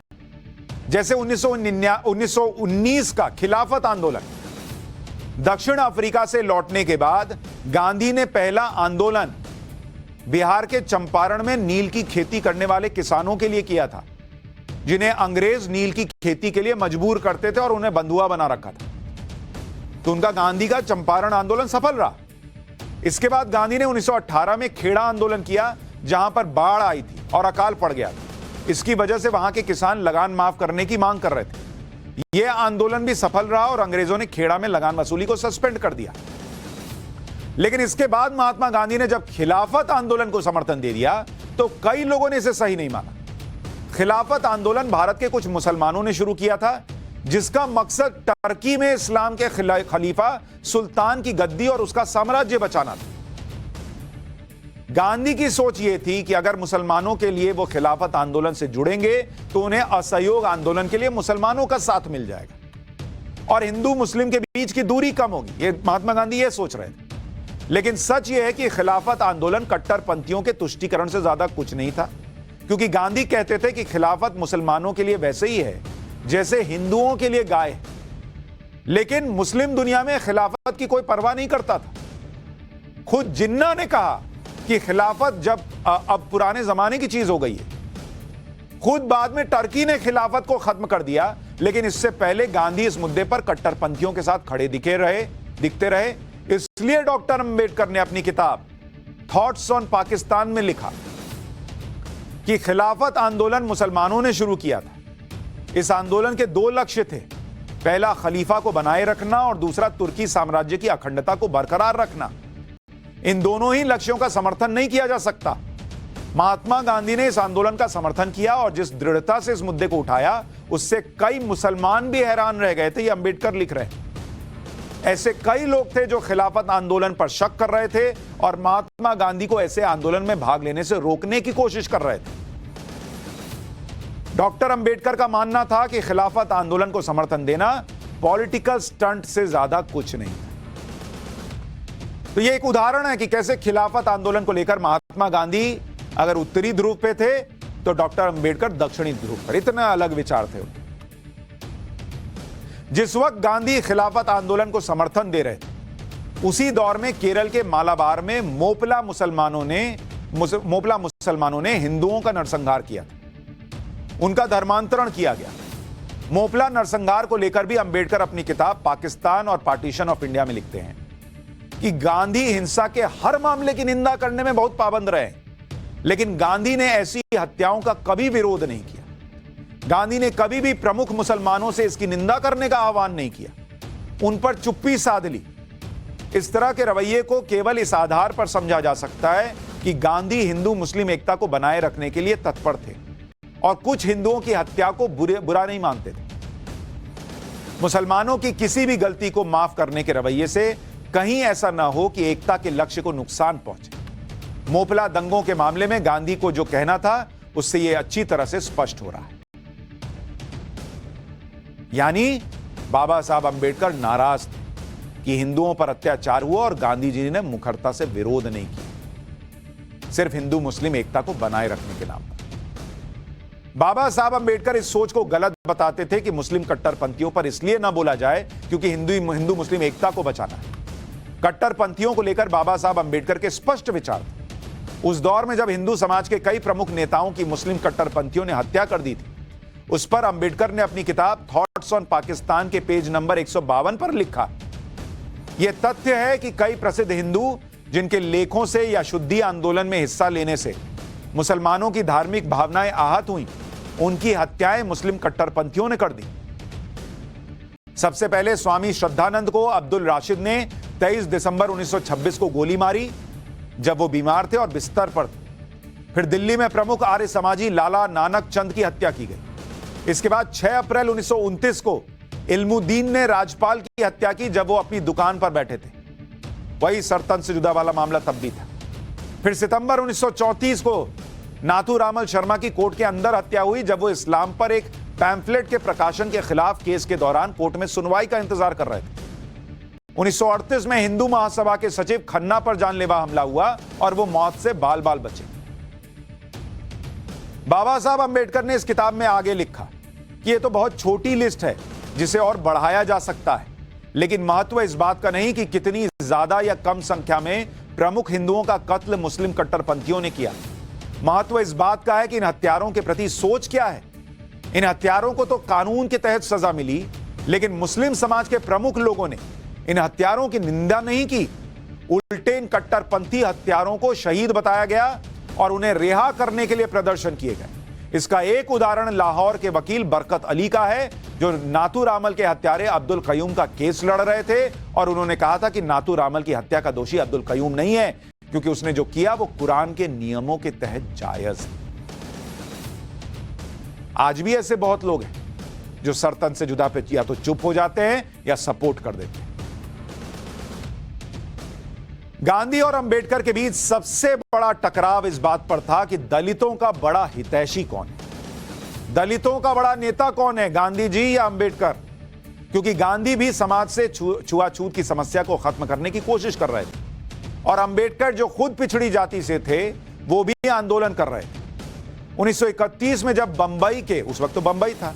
जैसे 1919 का खिलाफत आंदोलन। दक्षिण अफ्रीका से लौटने के बाद गांधी ने पहला आंदोलन बिहार के चंपारण में नील की खेती करने वाले किसानों के लिए किया था, जिन्हें अंग्रेज नील की खेती के लिए मजबूर करते थे और उन्हें बंधुआ बना रखा था। तो उनका गांधी का चंपारण आंदोलन सफल रहा। इसके बाद गांधी ने 1918 में खेड़ा आंदोलन किया, जहां पर बाढ़ आई थी और अकाल पड़ गया था। इसकी वजह से वहां के किसान लगान माफ करने की मांग कर रहे थे। यह आंदोलन भी सफल रहा और अंग्रेजों ने खेड़ा में लगान वसूली को सस्पेंड कर दिया। लेकिन इसके बाद महात्मा गांधी ने जब खिलाफत आंदोलन को समर्थन दे दिया तो कई लोगों ने इसे सही नहीं माना। खिलाफत आंदोलन भारत के कुछ मुसलमानों ने शुरू किया था, जिसका मकसद टर्की में इस्लाम के खलीफा सुल्तान की गद्दी और उसका साम्राज्य बचाना था। गांधी की सोच यह थी कि अगर मुसलमानों के लिए वो खिलाफत आंदोलन से जुड़ेंगे तो उन्हें असहयोग आंदोलन के लिए मुसलमानों का साथ मिल जाएगा और हिंदू मुस्लिम के बीच की दूरी कम होगी। ये महात्मा गांधी ये सोच रहे थे। लेकिन सच यह है कि खिलाफत आंदोलन कट्टरपंथियों के तुष्टीकरण से ज्यादा कुछ नहीं था, क्योंकि गांधी कहते थे कि खिलाफत मुसलमानों के लिए वैसे ही है जैसे हिंदुओं के लिए गाय है। लेकिन मुस्लिम दुनिया में खिलाफत की कोई परवाह नहीं करता था। खुद जिन्ना ने कहा कि खिलाफत अब पुराने जमाने की चीज हो गई है। खुद बाद में टर्की ने खिलाफत को खत्म कर दिया, लेकिन इससे पहले गांधी इस मुद्दे पर कट्टरपंथियों के साथ खड़े दिखते रहे। इसलिए डॉक्टर अंबेडकर ने अपनी किताब थॉट्स ऑन पाकिस्तान में लिखा कि खिलाफत आंदोलन मुसलमानों ने शुरू किया था। इस आंदोलन के दो लक्ष्य थे, पहला खलीफा को बनाए रखना और दूसरा तुर्की साम्राज्य की अखंडता को बरकरार रखना। इन दोनों ही लक्ष्यों का समर्थन नहीं किया जा सकता। महात्मा गांधी ने इस आंदोलन का समर्थन किया और जिस दृढ़ता से इस मुद्दे को उठाया, उससे कई मुसलमान भी हैरान रह गए थे। ये अंबेडकर लिख रहे हैं। ऐसे कई लोग थे जो खिलाफत आंदोलन पर शक कर रहे थे और महात्मा गांधी को ऐसे आंदोलन में भाग लेने से रोकने की कोशिश कर रहे थे। डॉक्टर अंबेडकर का मानना था कि खिलाफत आंदोलन को समर्थन देना पॉलिटिकल स्टंट से ज्यादा कुछ नहीं था। तो यह एक उदाहरण है कि कैसे खिलाफत आंदोलन को लेकर महात्मा गांधी अगर उत्तरी ध्रुव पे थे तो डॉक्टर अंबेडकर दक्षिणी ध्रुव पर। इतना अलग विचार थे उनके। जिस वक्त गांधी खिलाफत आंदोलन को समर्थन दे रहे थे, उसी दौर में केरल के मालाबार में मोपला मुसलमानों ने हिंदुओं का नरसंहार किया था। उनका धर्मांतरण किया गया। मोपला नरसंहार को लेकर भी अंबेडकर अपनी किताब पाकिस्तान और पार्टीशन ऑफ इंडिया में लिखते हैं कि गांधी हिंसा के हर मामले की निंदा करने में बहुत पाबंद रहे, लेकिन गांधी ने ऐसी हत्याओं का कभी विरोध नहीं किया। गांधी ने कभी भी प्रमुख मुसलमानों से इसकी निंदा करने का आह्वान नहीं किया, उन पर चुप्पी साध ली। इस तरह के रवैये को केवल इस आधार पर समझा जा सकता है कि गांधी हिंदू मुस्लिम एकता को बनाए रखने के लिए तत्पर थे और कुछ हिंदुओं की हत्या को बुरा नहीं मानते थे। मुसलमानों की किसी भी गलती को माफ करने के रवैये से कहीं ऐसा ना हो कि एकता के लक्ष्य को नुकसान पहुंचे। मोपला दंगों के मामले में गांधी को जो कहना था, उससे यह अच्छी तरह से स्पष्ट हो रहा है। यानी बाबा साहब अंबेडकर नाराज थे कि हिंदुओं पर अत्याचार हुआ और गांधी जी ने मुखरता से विरोध नहीं किया, सिर्फ हिंदू मुस्लिम एकता को बनाए रखने के नाम पर। बाबा साहब अंबेडकर इस सोच को गलत बताते थे कि मुस्लिम कट्टरपंथियों पर इसलिए ना बोला जाए क्योंकि हिंदू मुस्लिम एकता को बचाना है। कट्टरपंथियों को लेकर बाबा साहब अंबेडकर के स्पष्ट विचार थे। उस दौर में जब हिंदू समाज के कई प्रमुख नेताओं की मुस्लिम कट्टरपंथियों ने हत्या कर दी थी, उस पर अंबेडकर ने अपनी किताब थॉट्स ऑन पाकिस्तान के पेज नंबर 152 पर लिखा, यह तथ्य है कि कई प्रसिद्ध हिंदू जिनके लेखों से या शुद्धि आंदोलन में हिस्सा लेने से मुसलमानों की धार्मिक भावनाएं आहत हुई, उनकी हत्याएं मुस्लिम कट्टरपंथियों ने कर दी। सबसे पहले स्वामी श्रद्धानंद को अब्दुल राशिद ने 23 दिसंबर 1926 को गोली मारी जब वो बीमार थे और बिस्तर पर थे। फिर दिल्ली में प्रमुख आर्य समाजी लाला नानक चंद की हत्या की गई। इसके बाद 6 अप्रैल 1929 को इल्मुद्दीन ने राज्यपाल की हत्या की जब वो अपनी दुकान पर बैठे थे। वही सरतन से जुदा वाला मामला तब भी था। फिर सितंबर 1934 को नाथूरामल शर्मा की कोर्ट के अंदर हत्या हुई जब वो इस्लाम पर एक पैम्फलेट के प्रकाशन के खिलाफ केस के दौरान कोर्ट में सुनवाई का इंतजार कर रहे थे। 1938 में हिंदू महासभा के सचिव खन्ना पर जानलेवा हमला हुआ और वो मौत से बाल बाल बचे। बाबा साहब अंबेडकर ने इस किताब में आगे लिखा कि यह तो बहुत छोटी लिस्ट है जिसे और बढ़ाया जा सकता है, लेकिन महत्व इस बात का नहीं कि कितनी ज्यादा या कम संख्या में प्रमुख हिंदुओं का कत्ल मुस्लिम कट्टरपंथियों ने किया। महत्व इस बात का है कि इन हत्यारों के प्रति सोच क्या है। इन हत्यारों को तो कानून के तहत सजा मिली, लेकिन मुस्लिम समाज के प्रमुख लोगों ने इन हत्यारों की निंदा नहीं की। उल्टे इन कट्टरपंथी हत्यारों को शहीद बताया गया और उन्हें रिहा करने के लिए प्रदर्शन किए गए। इसका एक उदाहरण लाहौर के वकील बरकत अली का है, जो नाथूरामल के हत्यारे अब्दुल कयूम का केस लड़ रहे थे और उन्होंने कहा था कि नाथूरामल की हत्या का दोषी अब्दुल कयूम नहीं है, क्योंकि उसने जो किया वो कुरान के नियमों के तहत जायज है। आज भी ऐसे बहुत लोग हैं जो सरतन से जुदा पे या तो चुप हो जाते हैं या सपोर्ट कर देते हैं। गांधी और अंबेडकर के बीच सबसे बड़ा टकराव इस बात पर था कि दलितों का बड़ा हितैषी कौन है, दलितों का बड़ा नेता कौन है, गांधी जी या अंबेडकर। क्योंकि गांधी भी समाज से छुआछूत की समस्या को खत्म करने की कोशिश कर रहे थे और अंबेडकर जो खुद पिछड़ी जाति से थे वो भी आंदोलन कर रहे थे। 1931 में जब बंबई के, उस वक्त तो बंबई था,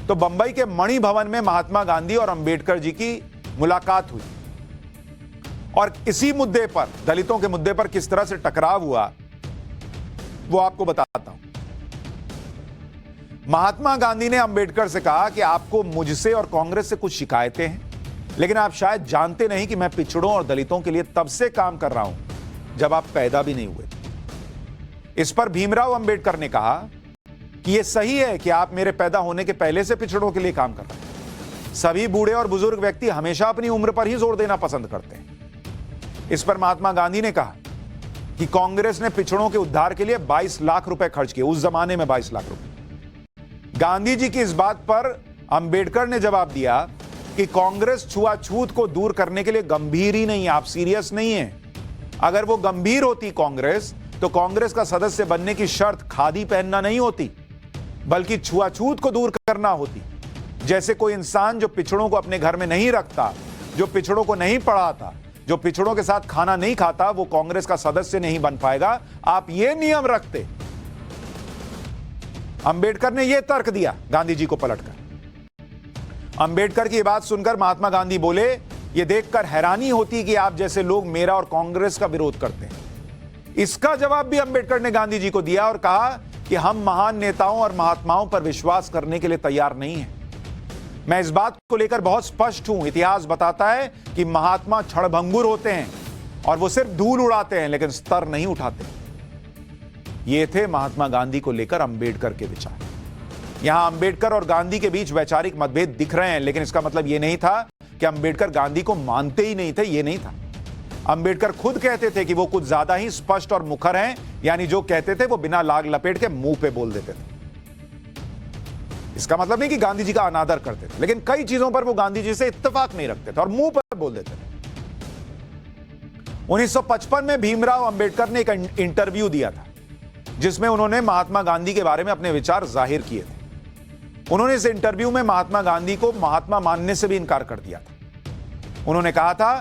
तो बंबई के मणि भवन में महात्मा गांधी और अंबेडकर जी की मुलाकात हुई और इसी मुद्दे पर, दलितों के मुद्दे पर किस तरह से टकराव हुआ वो आपको बताता हूं। महात्मा गांधी ने अंबेडकर से कहा कि आपको मुझसे और कांग्रेस से कुछ शिकायतें हैं, लेकिन आप शायद जानते नहीं कि मैं पिछड़ों और दलितों के लिए तब से काम कर रहा हूं जब आप पैदा भी नहीं हुए थे। इस पर भीमराव अंबेडकर ने कहा कि यह सही है कि आप मेरे पैदा होने के पहले से पिछड़ों के लिए काम कर रहे हैं। सभी बूढ़े और बुजुर्ग व्यक्ति हमेशा अपनी उम्र पर ही जोर देना पसंद करते हैं। इस पर महात्मा गांधी ने कहा कि कांग्रेस ने पिछड़ों के उद्धार के लिए 22 लाख रुपए खर्च किए, उस जमाने में 22 लाख रुपए। गांधी जी की इस बात पर अंबेडकर ने जवाब दिया कि कांग्रेस छुआछूत को दूर करने के लिए गंभीर ही नहीं है, आप सीरियस नहीं है। अगर वो गंभीर होती कांग्रेस, तो कांग्रेस का सदस्य बनने की शर्त खादी पहनना नहीं होती, बल्कि छुआछूत को दूर करना होती। जैसे कोई इंसान जो पिछड़ों को अपने घर में नहीं रखता, जो पिछड़ों को नहीं पढ़ाता, जो पिछड़ों के साथ खाना नहीं खाता, वो कांग्रेस का सदस्य नहीं बन पाएगा। आप ये नियम रखते। अंबेडकर ने यह तर्क दिया गांधी जी को पलटकर। अंबेडकर की बात सुनकर महात्मा गांधी बोले, यह देखकर हैरानी होती कि आप जैसे लोग मेरा और कांग्रेस का विरोध करते हैं। इसका जवाब भी अंबेडकर ने गांधी जी को दिया और कहा कि हम महान नेताओं और महात्माओं पर विश्वास करने के लिए तैयार नहीं हैं। मैं इस बात को लेकर बहुत स्पष्ट हूं। इतिहास बताता है कि महात्मा क्षणभंगुर होते हैं और वो सिर्फ धूल उड़ाते हैं, लेकिन स्तर नहीं उठाते। ये थे महात्मा गांधी को लेकर अंबेडकर के विचार। यहां अंबेडकर और गांधी के बीच वैचारिक मतभेद दिख रहे हैं, लेकिन इसका मतलब यह नहीं था कि अंबेडकर गांधी को मानते ही नहीं थे। यह नहीं था। अंबेडकर खुद कहते थे कि वो कुछ ज्यादा ही स्पष्ट और मुखर हैं, यानी जो कहते थे वो बिना लाग लपेट के मुंह पे बोल देते थे। इसका मतलब नहीं कि गांधी जी का अनादर करते थे, लेकिन कई चीजों पर वो गांधी जी से इत्तेफाक नहीं रखते थे और मुंह पर बोल देते थे। 1955 में भीमराव अंबेडकर ने एक इंटरव्यू दिया था, जिसमें उन्होंने महात्मा गांधी के बारे में अपने विचार जाहिर किए थे। उन्होंने इस इंटरव्यू में महात्मा गांधी को महात्मा मानने से भी इनकार कर दिया था। उन्होंने कहा था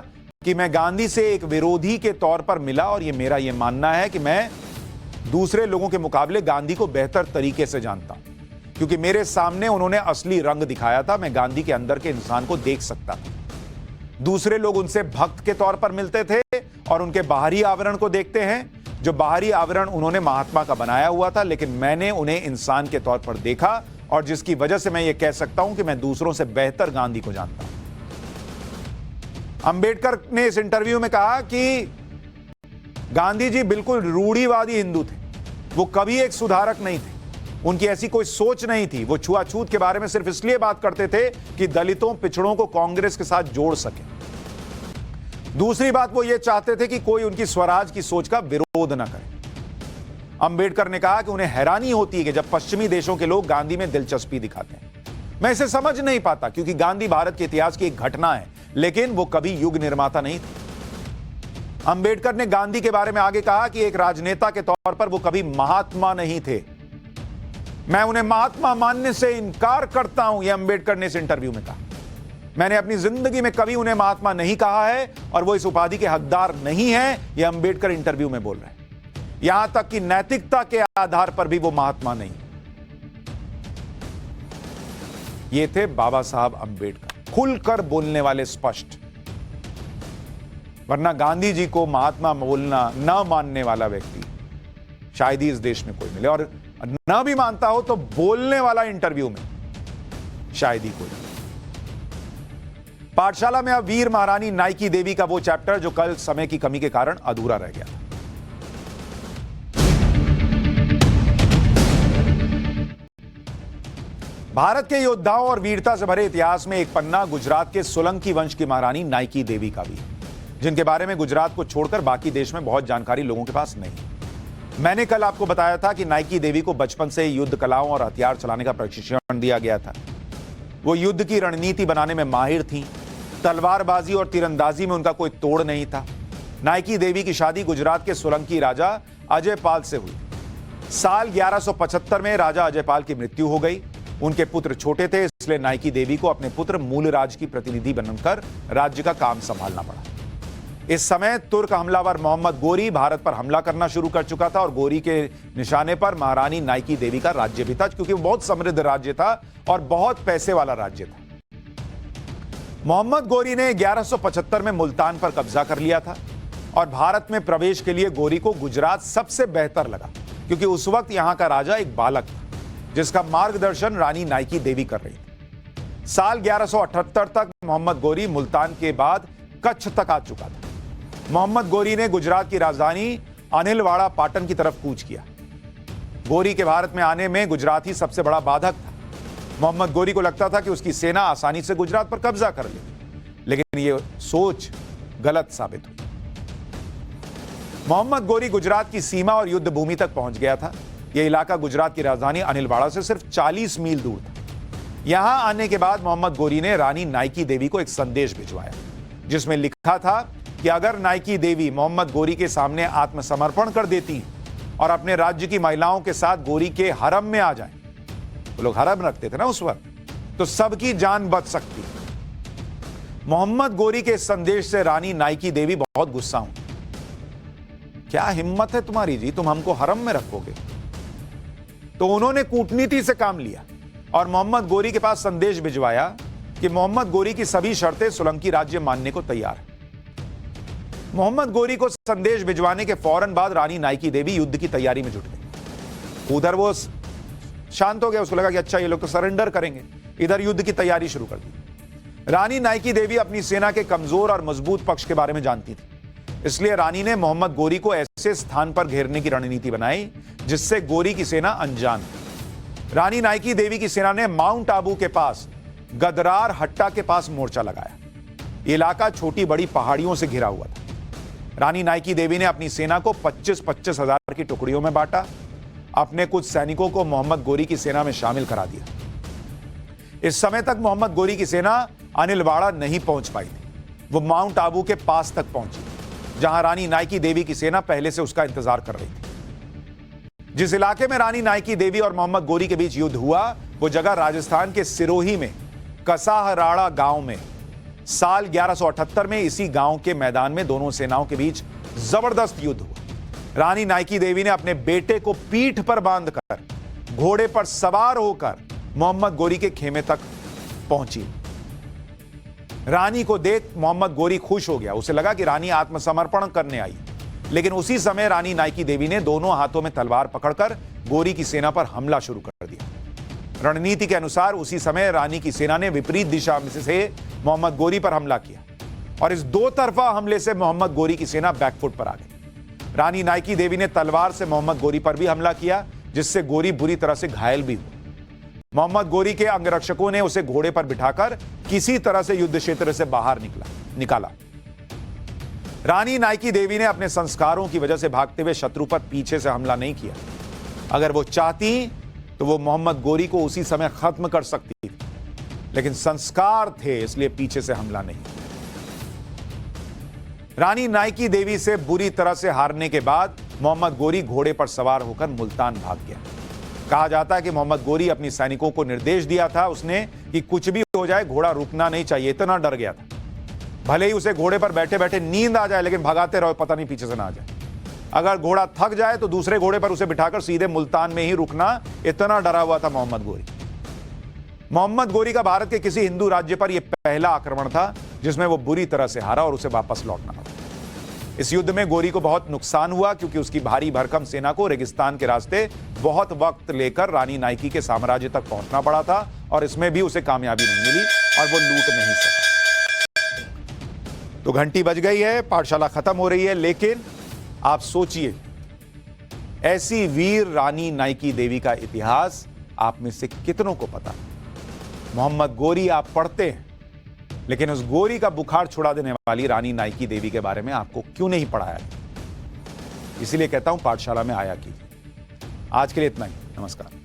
कि मैं गांधी से एक विरोधी के तौर पर मिला और मेरा यह मानना है कि मैं दूसरे लोगों के मुकाबले गांधी को बेहतर तरीके से जानता हूं, क्योंकि मेरे सामने उन्होंने असली रंग दिखाया था। मैं गांधी के अंदर के इंसान को देख सकता था। दूसरे लोग उनसे भक्त के तौर पर मिलते थे और उनके बाहरी आवरण को देखते हैं, जो बाहरी आवरण उन्होंने महात्मा का बनाया हुआ था, लेकिन मैंने उन्हें इंसान के तौर पर देखा और जिसकी वजह से मैं ये कह सकता हूं कि मैं दूसरों से बेहतर गांधी को जानता हूं। अंबेडकर ने इस इंटरव्यू में कहा कि गांधी जी बिल्कुल रूढ़िवादी हिंदू थे। वो कभी एक सुधारक नहीं थे। उनकी ऐसी कोई सोच नहीं थी। वो छुआछूत के बारे में सिर्फ इसलिए बात करते थे कि दलितों, पिछड़ों को कांग्रेस के साथ जोड़ सके। दूसरी बात, वो ये चाहते थे कि कोई उनकी स्वराज की सोच का विरोध न करे। अंबेडकर ने कहा कि उन्हें हैरानी होती है कि जब पश्चिमी देशों के लोग गांधी में दिलचस्पी दिखाते हैं। मैं इसे समझ नहीं पाता, क्योंकि गांधी भारत के इतिहास की एक घटना है, लेकिन वो कभी युग निर्माता नहीं थे। अंबेडकर ने गांधी के बारे में आगे कहा कि एक राजनेता के तौर पर वो कभी महात्मा नहीं थे। मैं उन्हें महात्मा मानने से इनकार करता हूं, यह अंबेडकर ने इस इंटरव्यू में कहा। मैंने अपनी जिंदगी में कभी उन्हें महात्मा नहीं कहा है और वो इस उपाधि के हकदार नहीं है, यह अंबेडकर इंटरव्यू में बोल रहे हैं। यहां तक कि नैतिकता के आधार पर भी वो महात्मा नहीं। ये थे बाबा साहब अंबेडकर, खुलकर बोलने वाले, स्पष्ट। वरना गांधी जी को महात्मा बोलना न मानने वाला व्यक्ति शायद ही इस देश में कोई मिले, और न भी मानता हो तो बोलने वाला इंटरव्यू में शायद ही कोई। पाठशाला में अब वीर महारानी नाइकी देवी का वो चैप्टर जो कल समय की कमी के कारण अधूरा रह गया था। भारत के योद्धाओं और वीरता से भरे इतिहास में एक पन्ना गुजरात के सोलंकी वंश की महारानी नाइकी देवी का भी, जिनके बारे में गुजरात को छोड़कर बाकी देश में बहुत जानकारी लोगों के पास नहीं। मैंने कल आपको बताया था कि नाइकी देवी को बचपन से युद्ध कलाओं और हथियार चलाने का प्रशिक्षण दिया गया था। वो युद्ध की रणनीति बनाने में माहिर थीं। तलवारबाजी और तीरंदाजी में उनका कोई तोड़ नहीं था। नाइकी देवी की शादी गुजरात के सोलंकी राजा अजयपाल से हुई। साल 1175 में राजा अजयपाल की मृत्यु हो गई। उनके पुत्र छोटे थे, इसलिए नाइकी देवी को अपने पुत्र मूलराज की प्रतिनिधि बनकर राज्य का काम संभालना पड़ा। इस समय तुर्क हमलावर मोहम्मद गोरी भारत पर हमला करना शुरू कर चुका था और गोरी के निशाने पर महारानी नाइकी देवी का राज्य भी था, क्योंकि वो बहुत समृद्ध राज्य था और बहुत पैसे वाला राज्य था। मोहम्मद गोरी ने 1175 में मुल्तान पर कब्जा कर लिया था और भारत में प्रवेश के लिए गोरी को गुजरात सबसे बेहतर लगा, क्योंकि उस वक्त यहां का राजा एक बालक था जिसका मार्गदर्शन रानी नाइकी देवी कर रही थी। साल 1178 तक मोहम्मद गोरी मुल्तान के बाद कच्छ तक आ चुका था। मोहम्मद गोरी ने गुजरात की राजधानी अनिलवाड़ा पाटन की तरफ कूच किया। गोरी के भारत में आने में गुजरात ही सबसे बड़ा बाधक था। मोहम्मद गोरी को लगता था कि उसकी सेना आसानी से गुजरात पर कब्जा कर लेगी, लेकिन यह सोच गलत साबित हुई। मोहम्मद गोरी गुजरात की सीमा और युद्ध भूमि तक पहुंच गया था। यह इलाका गुजरात की राजधानी अनिलवाड़ा से सिर्फ 40 मील दूर था। यहां आने के बाद मोहम्मद गोरी ने रानी नाइकी देवी को एक संदेश भिजवाया, जिसमें लिखा था कि अगर नाइकी देवी मोहम्मद गोरी के सामने आत्मसमर्पण कर देती और अपने राज्य की महिलाओं के साथ गोरी के हरम में आ जाएं, वो लोग हरम रखते थे ना उस वक्त, तो सबकी जान बच सकती। मोहम्मद गोरी के संदेश से रानी नाइकी देवी बहुत गुस्सा हुई। क्या हिम्मत है तुम्हारी जी, तुम हमको हरम में रखोगे? तो उन्होंने कूटनीति से काम लिया और मोहम्मद गोरी के पास संदेश भिजवाया कि मोहम्मद गोरी की सभी शर्तें सोलंकी राज्य मानने को तैयार है। मोहम्मद गोरी को संदेश भिजवाने के फौरन बाद रानी नाइकी देवी युद्ध की तैयारी में जुट गई। उधर वो शांत हो गया, उसको लगा कि अच्छा ये लोग तो सरेंडर करेंगे। इधर युद्ध की तैयारी शुरू कर दी। रानी नाइकी देवी अपनी सेना के कमजोर और मजबूत पक्ष के बारे में जानती थी, इसलिए रानी ने मोहम्मद गोरी को ऐसे स्थान पर घेरने की रणनीति बनाई जिससे गोरी की सेना अनजान थी। रानी नाइकी देवी की सेना ने माउंट आबू के पास गदरार हट्टा के पास मोर्चा लगाया। यह इलाका छोटी बड़ी पहाड़ियों से घिरा हुआ था। रानी नाइकी देवी ने अपनी सेना को 25-25 हजार की टुकड़ियों में बांटा। अपने कुछ सैनिकों को मोहम्मद गोरी की सेना में शामिल करा दिया। इस समय तक मोहम्मद गोरी की सेना अनिलवाड़ा नहीं पहुंच पाई थी। वो माउंट आबू के पास तक पहुंची, जहां रानी नाइकी देवी की सेना पहले से उसका इंतजार कर रही थी। जिस इलाके में रानी नाइकी देवी और मोहम्मद गोरी के बीच युद्ध हुआ, वो जगह राजस्थान के सिरोही में कसाहराड़ा गांव में साल 1178 में इसी गांव के मैदान में दोनों सेनाओं के बीच जबरदस्त युद्ध हुआ। रानी नाइकी देवी ने अपने बेटे को पीठ पर बांधकर घोड़े पर सवार होकर मोहम्मद गोरी के खेमे तक पहुंची। रानी को देख मोहम्मद गोरी खुश हो गया। उसे लगा कि रानी आत्मसमर्पण करने आई, लेकिन उसी समय रानी नाइकी देवी ने दोनों हाथों में तलवार पकड़कर गोरी की सेना पर हमला शुरू कर दिया। रणनीति के अनुसार उसी समय रानी की सेना ने विपरीत दिशा से मोहम्मद गोरी पर हमला किया और इस दो तरफा हमले से मोहम्मद गोरी की सेना बैकफुट पर आ गई। रानी नाइकी देवी ने तलवार से मोहम्मद गोरी पर भी हमला किया, जिससे गोरी बुरी तरह से घायल भी हुआ। मोहम्मद गोरी के अंगरक्षकों ने उसे घोड़े पर बिठाकर किसी तरह से युद्ध क्षेत्र से बाहर निकाला। रानी नाइकी देवी ने अपने संस्कारों की वजह से भागते हुए शत्रु पर पीछे से हमला नहीं किया। अगर वो चाहती तो वो मोहम्मद गोरी को उसी समय खत्म कर सकती थी, लेकिन संस्कार थे इसलिए पीछे से हमला नहीं। रानी नाइकी देवी से बुरी तरह से हारने के बाद मोहम्मद गोरी घोड़े पर सवार होकर मुल्तान भाग गया। कहा जाता है कि मोहम्मद गोरी अपनी सैनिकों को निर्देश दिया था उसने कि कुछ भी हो जाए, घोड़ा रुकना नहीं चाहिए, इतना डर गया था। भले ही उसे घोड़े पर बैठे बैठे नींद आ जाए, लेकिन भगाते रहो, पता नहीं पीछे से ना आ जाए। अगर घोड़ा थक जाए तो दूसरे घोड़े पर उसे बिठाकर सीधे मुल्तान में ही रुकना, इतना डरा हुआ था मोहम्मद गोरी। मोहम्मद गोरी का भारत के किसी हिंदू राज्य पर यह पहला आक्रमण था जिसमें वो बुरी तरह से हारा और उसे वापस लौटना पड़ा। इस युद्ध में गोरी को बहुत नुकसान हुआ क्योंकि उसकी भारी भरकम सेना को रेगिस्तान के रास्ते बहुत वक्त लेकर रानी नाइकी के साम्राज्य तक पहुंचना पड़ा था और इसमें भी उसे कामयाबी नहीं मिली और वो लूट नहीं सका। तो घंटी बज गई है, पाठशाला खत्म हो रही है, लेकिन आप सोचिए, ऐसी वीर रानी नाइकी देवी का इतिहास आप में से कितनों को पता? मोहम्मद गोरी आप पढ़ते हैं, लेकिन उस गोरी का बुखार छुड़ा देने वाली रानी नाइकी देवी के बारे में आपको क्यों नहीं पढ़ाया? इसीलिए कहता हूं पाठशाला में आया कीजिए। आज के लिए इतना ही, नमस्कार।